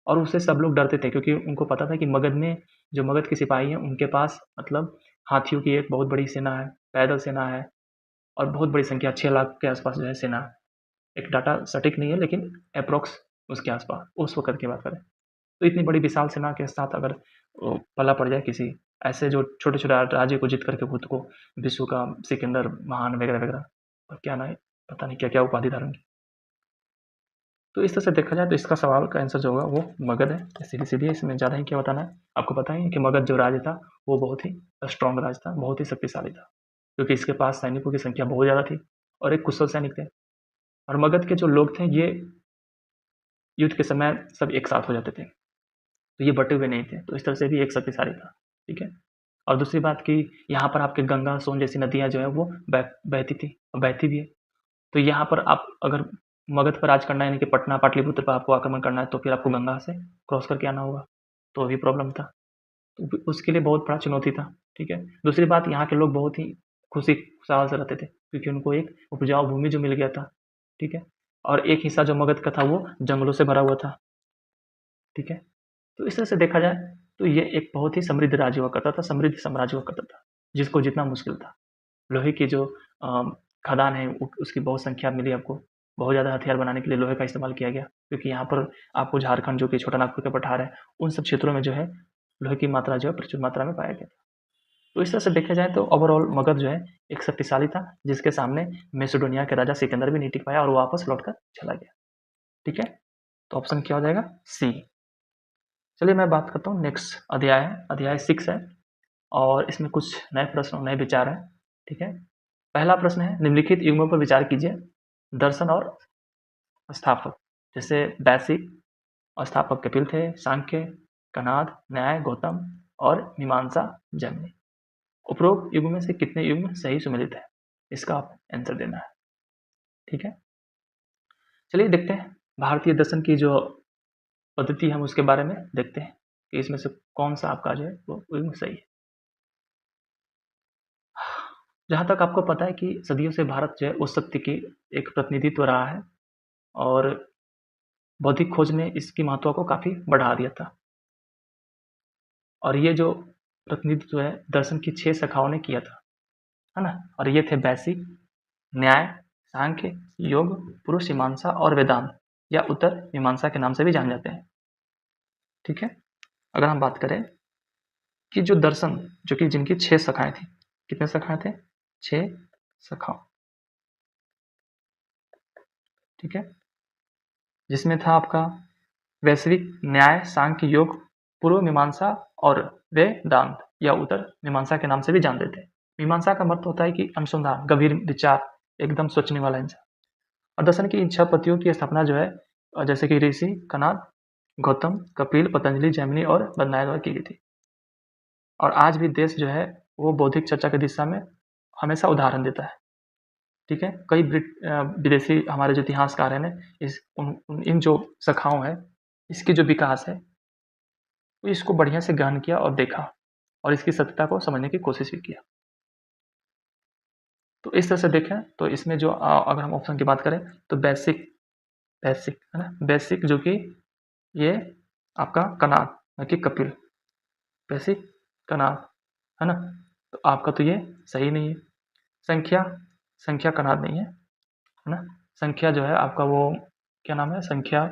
[SPEAKER 1] और उससे सब लोग डरते थे क्योंकि उनको पता था कि मगध में जो मगध के सिपाही हैं उनके पास मतलब हाथियों की एक बहुत बड़ी सेना है, पैदल सेना है, और बहुत बड़ी संख्या 6 लाख के आसपास जो है सेना है। एक डाटा सटीक नहीं है लेकिन अप्रोक्स उसके आसपास उस वक्त की बात करें तो इतनी बड़ी विशाल सेना के साथ अगर पला पड़ जाए किसी ऐसे जो छोटे छोटे राज्य को जीत करके खुद को विश्व का सिकंदर महान वगैरह वगैरह, और क्या ना है पता नहीं क्या क्या उपाधि धारण की, तो इस तरह से देखा जाए तो इसका सवाल का आंसर जो होगा वो मगध है। सीधी सीधी इसमें ज़्यादा ही क्या बताना है, आपको पता ही है कि मगध जो राज्य था वो बहुत ही स्ट्रॉन्ग राज्य था, बहुत ही शक्तिशाली था, क्योंकि इसके पास सैनिकों की संख्या बहुत ज़्यादा थी और एक कुशल सैनिक थे, और मगध के जो लोग थे ये युद्ध के समय सब एक साथ हो जाते थे, तो ये बटे हुए नहीं थे, तो इस तरह से भी एक शक्तिशाली था। ठीक है, और दूसरी बात कि यहाँ पर आपके गंगा सोन जैसी नदियाँ जो है वो बहती थी और बहती भी है, तो यहाँ पर आप अगर मगध पर राज करना है यानी कि पटना पाटलिपुत्र पर आपको आक्रमण करना है तो फिर आपको गंगा से क्रॉस करके आना होगा, तो भी प्रॉब्लम था, तो उसके लिए बहुत बड़ा चुनौती था। ठीक है, दूसरी बात यहाँ के लोग बहुत ही खुशी खुशहाल से रहते थे क्योंकि उनको एक उपजाऊ भूमि जो मिल गया था। ठीक है, और एक हिस्सा जो मगध का था वो जंगलों से भरा हुआ था। ठीक है, तो इस तरह से देखा जाए तो ये एक बहुत ही समृद्ध राज्य हुआ करता था, समृद्ध साम्राज्य हुआ करता था, जिसको जितना मुश्किल था। लोहे की जो खदान है उसकी बहुत संख्या मिली आपको, बहुत ज़्यादा हथियार बनाने के लिए लोहे का इस्तेमाल किया गया, क्योंकि यहाँ पर आपको झारखंड जो कि छोटा नागपुर का पठार है उन सब क्षेत्रों में जो है लोहे की मात्रा जो है प्रचुर मात्रा में पाया गया। तो इस तरह से देखा जाए तो ओवरऑल मगध जो है एक शक्तिशाली था, जिसके सामने मेसिडोनिया के राजा सिकंदर भी नहीं टिक पाया और वो वापस लौट कर चला गया। ठीक है, तो ऑप्शन क्या हो जाएगा, सी। चलिए मैं बात करता हूँ नेक्स्ट अध्याय है, अध्याय 6 है, और इसमें कुछ नए प्रश्न और नए विचार हैं। ठीक है, पहला प्रश्न है, निम्नलिखित युग्मों पर विचार कीजिए। दर्शन और स्थापक, जैसे वैशिक और स्थापक कपिल थे, सांख्य, कणाद, न्याय, गौतम और मीमांसा जैमिनी। उपरोक्त युग में से कितने युग्म सही सुमेलित है, इसका आप आंसर देना है। ठीक है, चलिए देखते हैं भारतीय दर्शन की जो पद्धति है हम उसके बारे में देखते हैं कि इसमें से कौन सा आपका जो है वो युग्म सही है। जहाँ तक आपको पता है कि सदियों से भारत जो है उस शक्ति की एक प्रतिनिधित्व रहा है, और बौद्धिक खोज ने इसकी महत्व को काफ़ी बढ़ा दिया था, और ये जो प्रतिनिधित्व है दर्शन की 6 शाखाओं ने किया था, है ना, और ये थे वैशिक, न्याय, सांख्य, योग, पुरुष मीमांसा और वेदांत, या उत्तर मीमांसा के नाम से भी जाने जाते हैं। ठीक है, अगर हम बात करें कि जो दर्शन जो कि जिनकी 6 शाखाएं थी, कितने शाखाएं थे, 6 शाखाओं। ठीक है, जिसमें था आपका वैश्विक, न्याय, सांख्य, योग, पूर्व मीमांसा और वेदांत, या उत्तर मीमांसा के नाम से भी जानते थे। मीमांसा का मतलब होता है कि अनुसंधान, गंभीर विचार, एकदम सोचने वाला इंसान। और दर्शन की इन 6 पतियों की स्थापना जो है जैसे कि ऋषि कणाद गौतम, कपिल, पतंजलि, जैमिनी और बदनायक द्वारा की गई थी। और आज भी देश जो है वो बौद्धिक चर्चा की दिशा में हमेशा उदाहरण देता है। ठीक है, कई विदेशी हमारे जो इतिहासकार हैं इन जो शाखाओं है, इसकी जो विकास है, इसको बढ़िया से गहन किया और देखा और इसकी सत्यता को समझने की कोशिश भी किया। तो इस तरह से देखें तो इसमें जो अगर हम ऑप्शन की बात करें तो बेसिक है ना, बेसिक जो कि ये आपका कनाद न कि कपिल, बेसिक कनाद है ना, तो आपका तो ये सही नहीं है। संख्या कनाद नहीं है ना, संख्या जो है आपका वो क्या नाम है, संख्या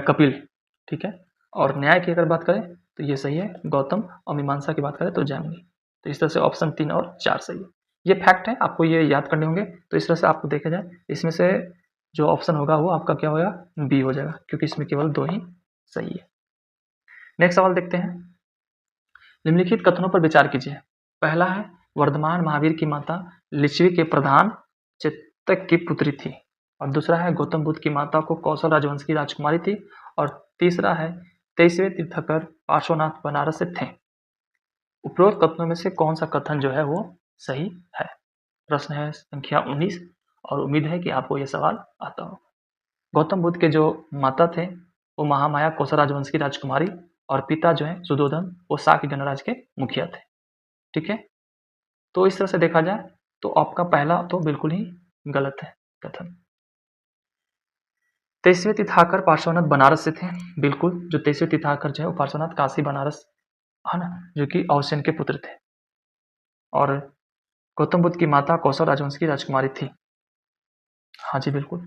[SPEAKER 1] कपिल। ठीक है, और न्याय की अगर बात करें तो ये सही है गौतम, और मीमांसा की बात करें तो जैमिनी। तो इस तरह से ऑप्शन 3 और 4 सही है। ये फैक्ट है, आपको ये याद करने होंगे। तो इस तरह से आपको देखा जाए इसमें से जो ऑप्शन होगा वो आपका क्या होगा, बी हो जाएगा, क्योंकि इसमें केवल 2 ही सही है। नेक्स्ट सवाल देखते हैं। निम्नलिखित कथनों पर विचार कीजिए। पहला है वर्धमान महावीर की माता लिच्छवी के प्रधान चेतक की पुत्री थी, और दूसरा है गौतम बुद्ध की माता को कौशल राजवंश की राजकुमारी थी, और तीसरा है 23वें तीर्थंकर पार्श्वनाथ बनारस से थे। उपरोक्त कथनों में से कौन सा कथन जो है वो सही है? प्रश्न है संख्या 19, और उम्मीद है कि आपको यह सवाल आता हो। गौतम बुद्ध के जो माता थे वो महामाया कौशल राजवंश की राजकुमारी, और पिता जो है सुधोधन वो साक्य गणराज्य के मुखिया थे। ठीक है, तो इस तरह से देखा जाए तो आपका पहला तो बिल्कुल ही गलत है कथन। 23वें तीर्थंकर पार्श्वनाथ बनारस से थे, बिल्कुल। जो 23वें तीर्थंकर जो है वो पार्श्वनाथ काशी बनारस है ना, जो कि औसेन के पुत्र थे। और गौतम बुद्ध की माता कौशल राजवंश की राजकुमारी थी। हाँ जी बिल्कुल,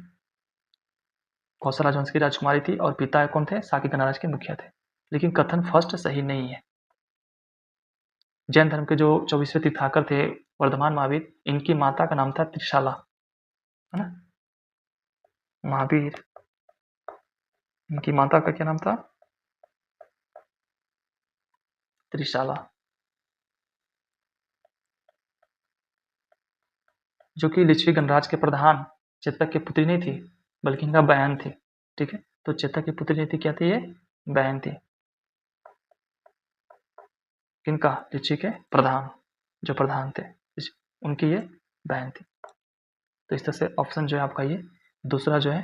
[SPEAKER 1] कौशल राजवंश की राजकुमारी थी, और पिता कौन थे, साक्य गणराज्य के मुखिया थे। लेकिन कथन फर्स्ट सही नहीं है। जैन धर्म के जो 24वें तीर्थंकर थे वर्धमान महावीर, इनकी माता का नाम था त्रिशाला, है ना, महावीर, इनकी माता का क्या नाम था, त्रिशाला, जो कि लिच्छवी गणराज्य के प्रधान चेतक की पुत्री नहीं थी, बल्कि इनका बहन थी। ठीक है, तो चेतक की पुत्री नहीं थी, क्या थी ये, बहन थी। किनका, लिच्छवी के प्रधान, जो प्रधान थे उनकी ये बहन थी। तो इस तरह से ऑप्शन जो है आपका ये दूसरा जो है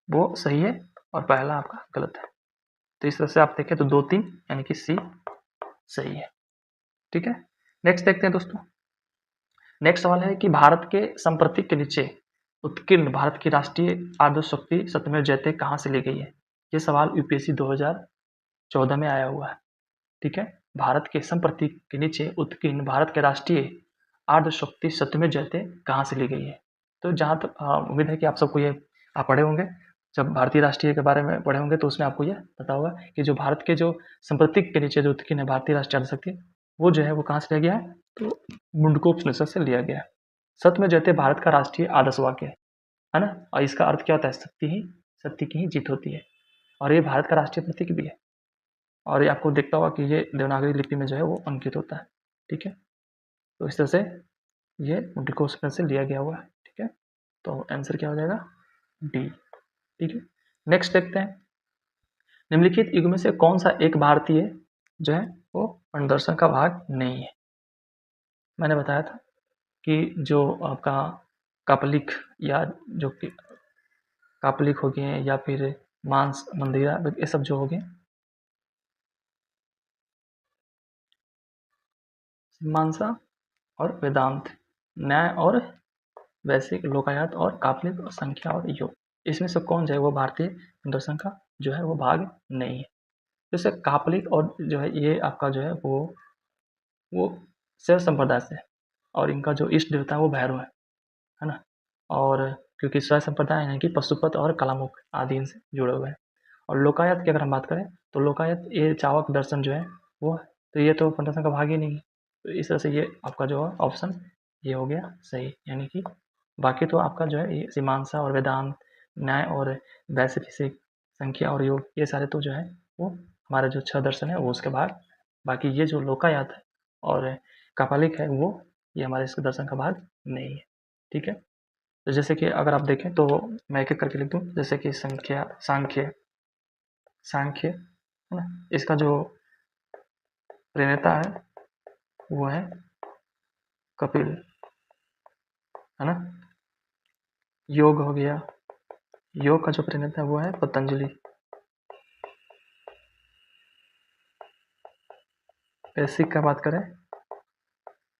[SPEAKER 1] वो सही है, और पहला आपका गलत है। तो इस तरह से आप देखें तो 2-3 यानी कि सी सही है। ठीक है, नेक्स्ट देखते हैं दोस्तों। नेक्स्ट सवाल है कि भारत के संप्रतीक के नीचे उत्कीर्ण भारत की राष्ट्रीय आदर्श शक्ति सत्यमेव जयते कहाँ से ली गई है? ये सवाल यूपीएससी 2014 में आया हुआ है। ठीक है, भारत के संप्रतीक के नीचे उत्कीर्ण भारत के राष्ट्रीय आदर्श शक्ति सत्यमेव जयते कहाँ से ली गई है? तो जहाँ तक उम्मीद है कि आप सबको ये आप पढ़े होंगे, जब भारतीय राष्ट्रीय के बारे में पढ़े होंगे तो उसमें आपको यह पता होगा कि जो भारत के जो संप्रतीक के नीचे जो उत्कीर्ण है भारतीय राष्ट्रीय आदर्श शक्ति, वो जो है वो कहाँ से लिया गया है, तो मुंडकोपनिषद से लिया गया है। सत्यमेव जयते भारत का राष्ट्रीय आदर्श वाक्य है ना, और इसका अर्थ क्या होता है, सत्य की ही जीत होती है, और ये भारत का राष्ट्रीय प्रतीक भी है। और ये आपको देखता होगा कि ये देवनागरी लिपि में जो है वो अंकित होता है। ठीक है, तो इस तरह से ये मुंडकोपनिषद से लिया गया हुआ है। ठीक है, तो आंसर क्या हो जाएगा, डी। ठीक है, नेक्स्ट देखते हैं। निम्नलिखित युग में से कौन सा एक भारतीय जो है वो अंडरसन का भाग नहीं है? मैंने बताया था कि जो आपका कापलिक या जो कि कापलिक हो गए या फिर मांस मंदिरा, ये सब जो हो गए, मीमांसा और वेदांत, न्याय और वैश्विक, लोकायत और कापलिक, और संख्या और योग, इसमें से कौन जो है वो भारतीय दर्शन का जो है वो भाग नहीं है? जैसे कापलिक और जो है ये आपका जो है वो शैव संप्रदाय से, और इनका जो इष्ट देवता है वो भैरव है ना, और क्योंकि शैव संप्रदाय यानी कि पशुपत और कलामुख आदि इनसे जुड़े हुए हैं। और लोकायत की अगर हम बात करें तो लोकायत ये चावक दर्शन जो है वो, तो ये तो दर्शन का भाग ही नहीं है। तो इस तरह से ये आपका जो है ऑप्शन ये हो गया सही, यानी कि बाकी तो आपका जो है ये मीमांसा और वेदांत, न्याय और वैशेषिक, संख्या और योग, ये सारे तो जो है वो हमारे जो 6 दर्शन है वो उसके भाग। बाकी ये जो लोकायत है और कापालिक है वो ये हमारे इसके दर्शन का भाग नहीं है। ठीक है, तो जैसे कि अगर आप देखें तो मैं एक एक करके लिख दूँ, जैसे कि संख्या, सांख्य, सांख्य, है ना। इसका जो प्रणेता है वो है कपिल, है ना। योग हो गया, योग का जो प्रणेता है वो है पतंजलि। बेसिक का बात करें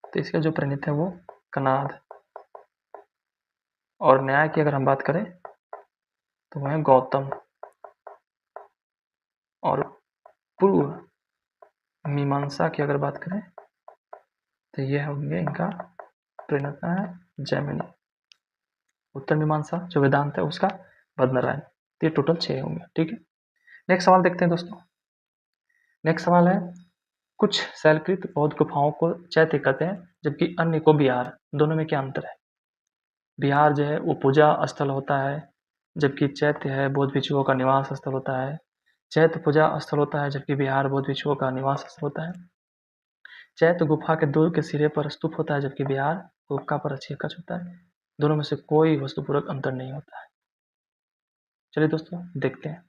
[SPEAKER 1] तो इसका जो प्रणेता है वो कनाद, और न्याय की अगर हम बात करें तो वो है गौतम, और पूर्व मीमांसा की अगर बात करें तो ये होंगे इनका प्रणेता है जैमिनी। उत्तर मीमांसा जो वेदांत है उसका बद्रनारायण। तो ये टोटल 6 होंगे, ठीक है। नेक्स्ट सवाल देखते हैं दोस्तों। नेक्स्ट सवाल है, कुछ शैलकृत बौद्ध गुफाओं को चैत्य कहते हैं जबकि अन्य को विहार, दोनों में क्या अंतर है। विहार जो है वो पूजा स्थल होता है, जबकि चैत्य है बौद्ध भिक्षुओं का निवास स्थल होता है। चैत्य पूजा स्थल होता है जबकि विहार बौद्ध भिक्षुओं का निवास स्थल होता है। चैत्य गुफा के दूर के सिरे पर स्तूप होता है जबकि विहार गुफा पर कक्ष होता है। दोनों में से कोई वस्तुपूर्वक अंतर नहीं होता है। चलिए दोस्तों देखते हैं।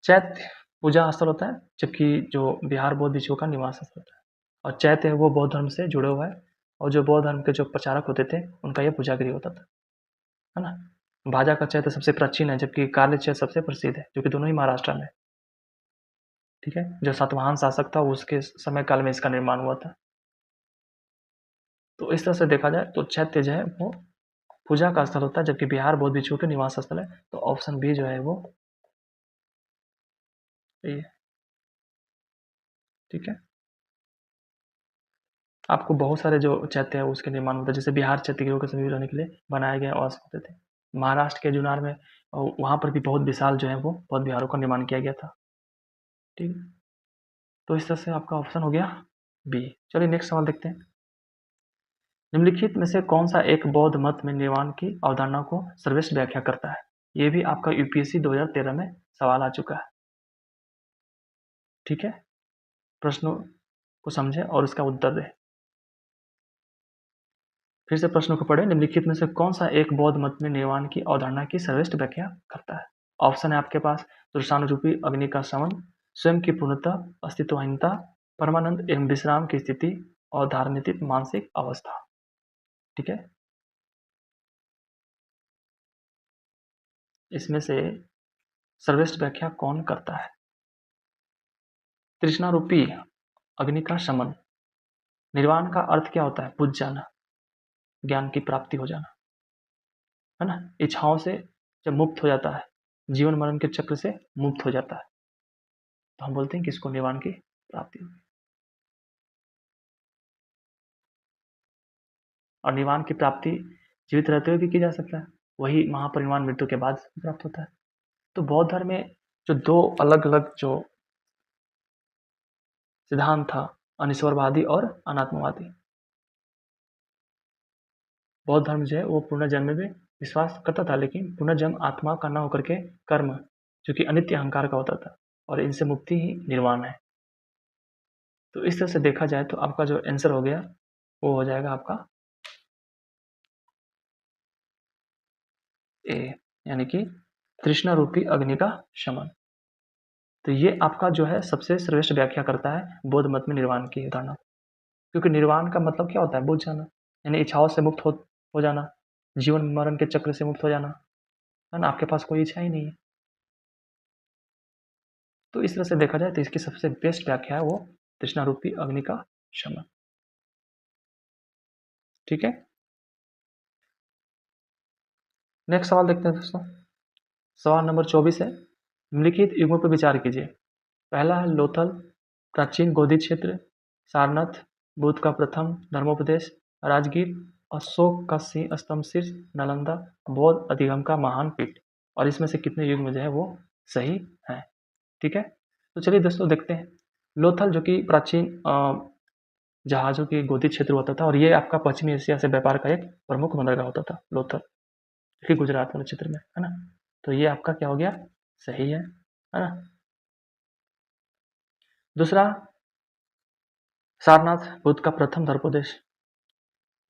[SPEAKER 1] चैत्य पूजा स्थल होता है जबकि जो विहार बौद्ध भिक्षुओं का निवास स्थल होता है। और चैत्य है वो बौद्ध धर्म से जुड़े हुआ है, और जो बौद्ध धर्म के जो प्रचारक होते थे उनका यह पूजा गृह होता था, है ना। भाजा का चैत्य सबसे प्राचीन है जबकि कार्य चैत्य सबसे प्रसिद्ध है, जो कि दोनों ही महाराष्ट्र में, ठीक है। जो सातवाहन शासक था उसके समय काल में इसका निर्माण हुआ था। तो इस तरह से देखा जाए तो चैत्य जो है वो पूजा का स्थल होता है जबकि विहार बौद्ध भिक्षुओं के निवास स्थल है। तो ऑप्शन बी जो है वो ये, ठीक है। आपको बहुत सारे जो चैत्य है उसके निर्माण होता है, जैसे बिहार चैत्य गृह के सभी रहने के लिए बनाए गए आवास होते थे। महाराष्ट्र के जुनार में वहां पर भी बहुत विशाल जो है वो बौद्ध विहारों का निर्माण किया गया था, ठीक है। तो इस तरह से आपका ऑप्शन हो गया बी। चलिए नेक्स्ट सवाल देखते हैं। निम्नलिखित में से कौन सा एक बौद्ध मत में निर्वाण की अवधारणा को सर्वश्रेष्ठ व्याख्या करता है। ये भी आपका यूपीएससी 2013 में सवाल आ चुका है, ठीक है। प्रश्नों को समझें और इसका उत्तर दें। फिर से प्रश्नों को पढ़ें। निम्नलिखित में से कौन सा एक बौद्ध मत में निर्वाण की अवधारणा की सर्वश्रेष्ठ व्याख्या करता है। ऑप्शन है आपके पास तृष्णानुरूपी अग्नि का शमन, स्वयं की पूर्णतः अस्तित्वहीनता, परमानंद एवं विश्राम की स्थिति, और धारणित मानसिक अवस्था, ठीक है। इसमें से सर्वश्रेष्ठ व्याख्या कौन करता है। तृष्णारूपी अग्नि का शमन। निर्वाण का अर्थ क्या होता है, बुझ जाना, ज्ञान की प्राप्ति हो जाना, है ना। इच्छाओं से जब मुक्त हो जाता है, जीवन मरण के चक्र से मुक्त हो जाता है, तो हम बोलते हैं कि इसको निर्वाण की प्राप्ति होगी। और निर्वाण की प्राप्ति जीवित रहते हुए भी की जा सकता है, वही महापरिनिर्वाण मृत्यु के बाद प्राप्त होता है। तो बौद्ध धर्म में जो दो अलग अलग जो सिद्धांत था, अनिश्वरवादी और अनात्मवादी। बौद्ध धर्म जो है वो पुनर्जन्म में विश्वास करता था, लेकिन पुनर्जन्म आत्मा का न होकर के कर्म, जो कि अनित्य अहंकार का होता था, और इनसे मुक्ति ही निर्वाण है। तो इस तरह से देखा जाए तो आपका जो आंसर हो गया वो हो जाएगा आपका ए, यानी कि तृष्णा रूपी अग्नि का शमन। तो ये आपका जो है सबसे श्रेष्ठ व्याख्या करता है बौद्ध मत में निर्वाण की धारणा, क्योंकि निर्वाण का मतलब क्या होता है, बुझ जाना, यानी इच्छाओं से मुक्त हो जाना, जीवन मरण के चक्र से मुक्त हो जाना, है ना। आपके पास कोई इच्छा ही नहीं है। तो इस तरह से देखा जाए तो इसकी सबसे बेस्ट व्याख्या है वो तृष्णा रूपी अग्नि का शमन, ठीक है। नेक्स्ट सवाल देखते हैं दोस्तों। सवाल नंबर 24 है, निम्नलिखित युगों पर विचार कीजिए। पहला है लोथल, प्राचीन गोदी क्षेत्र, सारनाथ, बुद्ध का प्रथम धर्मोपदेश, राजगीर, अशोक का सिंह स्तंभ शीर्ष, नालंदा, बौद्ध अधिगम का महान पीठ। और इसमें से कितने युग में जो है वो सही है, ठीक है। तो चलिए दोस्तों देखते हैं। लोथल जो कि प्राचीन जहाज़ों की गोदी क्षेत्र होता था, और ये आपका पश्चिमी एशिया से व्यापार का एक प्रमुख बंदरगाह होता था लोथल, जो कि गुजरात वाले क्षेत्र में, है ना। तो ये आपका क्या हो गया, सही है ना। दूसरा, सारनाथ बुद्ध का प्रथम धर्मोपदेश।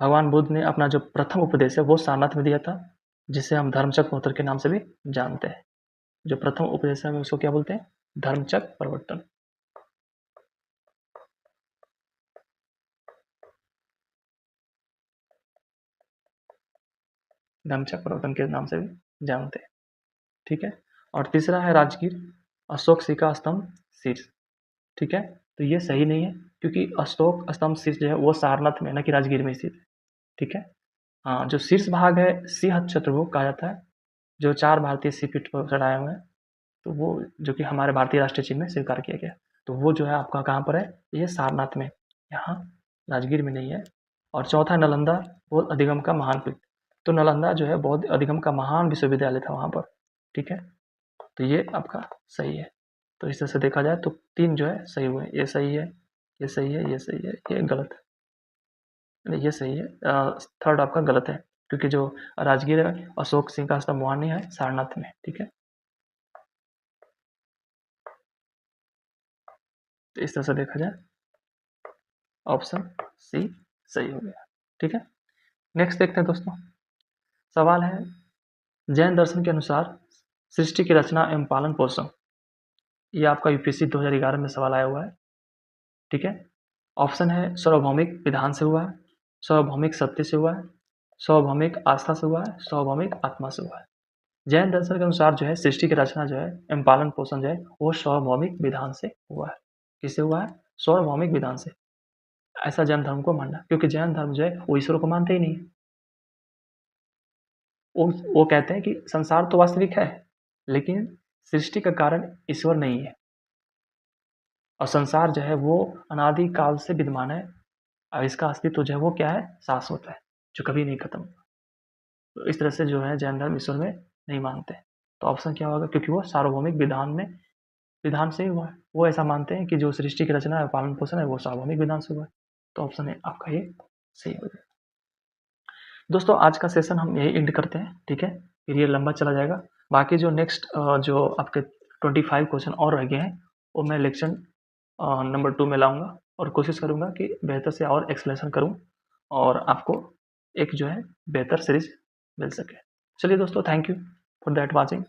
[SPEAKER 1] भगवान बुद्ध ने अपना जो प्रथम उपदेश है वो सारनाथ में दिया था, जिसे हम धर्मचक्र महोत्सव के नाम से भी जानते हैं। जो प्रथम उपदेश है उसको क्या बोलते हैं? धर्मचक्र प्रवर्तन। धर्मचक्र प्रवर्तन के नाम से भी जानते हैं। ठीक है। और तीसरा है राजगीर, अशोक सिक्का स्तंभ शीर्ष। ठीक है। तो ये सही नहीं है, क्योंकि अशोक स्तंभ शीर्ष जो है वो सारनाथ में, न कि राजगीर में स्थित है। ठीक है। हाँ, जो शीर्ष भाग है सिंह चतुर्भुज कहा जाता है, जो 4 भारतीय सिरपीठ पर चढ़ाए हुए हैं, तो वो जो कि हमारे भारतीय राष्ट्रीय चिन्ह में स्वीकार किया गया, तो वो जो है आपका कहाँ पर है? ये सारनाथ में, यहाँ राजगीर में नहीं है। और चौथा नालंदा, बौद्ध अधिगम का महान पीठ। तो नालंदा जो है बौद्ध अधिगम का महान विश्वविद्यालय था वहाँ पर। ठीक है। तो ये आपका सही है। तो इस तरह से देखा जाए तो 3 जो है सही हुए, ये सही है, ये सही है, ये सही है, ये गलत है। नहीं, ये सही है। थर्ड आपका गलत है, क्योंकि जो राजगीर है अशोक सिंह का स्तंभ वहाँ नहीं है, सारनाथ में। ठीक है। तो इस तरह से देखा जाए ऑप्शन सी सही हो गया। ठीक है। नेक्स्ट देखते हैं दोस्तों। सवाल है, जैन दर्शन के अनुसार सृष्टि की रचना एवं पालन पोषण। ये आपका यूपीएससी 2011 में सवाल आया हुआ है। ठीक है। ऑप्शन है सार्वभौमिक विधान से हुआ है, सार्वभौमिक सत्य से हुआ है, सार्वभौमिक आस्था से हुआ है, सार्वभौमिक आत्मा से हुआ है। जैन दर्शन के अनुसार जो है सृष्टि की रचना जो है एवं पालन पोषण जो है वो सार्वभौमिक विधान से हुआ है। किससे हुआ है? सार्वभौमिक विधान से। ऐसा जैन धर्म को मानना, क्योंकि जैन धर्म जो है वो ईश्वर को मानते ही नहीं। वो कहते हैं कि संसार तो वास्तविक है, लेकिन सृष्टि का कारण ईश्वर नहीं है, और संसार जो है वो अनादि काल से विद्यमान है, और इसका अस्तित्व जो है वो क्या है? शाश्वत है, जो कभी नहीं खत्म होगा। तो इस तरह से जो है जैन धर्म ईश्वर में नहीं मानते। तो ऑप्शन क्या होगा? क्योंकि वो सार्वभौमिक विधान से ही हुआ है। वो ऐसा मानते हैं कि जो सृष्टि की रचना है, पालन पोषण है, वो सार्वभौमिक विधान से हुआ है। तो ऑप्शन है आपका ये सही हो जाएगा। दोस्तों आज का सेशन हम यही एंड करते हैं। ठीक है। फिर ये लंबा चला जाएगा। बाकी जो नेक्स्ट जो आपके 25 क्वेश्चन और रह गए हैं, वो मैं लेक्चर नंबर 2 में लाऊंगा, और कोशिश करूंगा कि बेहतर से और एक्सप्लेनेशन करूं, और आपको एक जो है बेहतर सीरीज मिल सके। चलिए दोस्तों, thank you for that watching.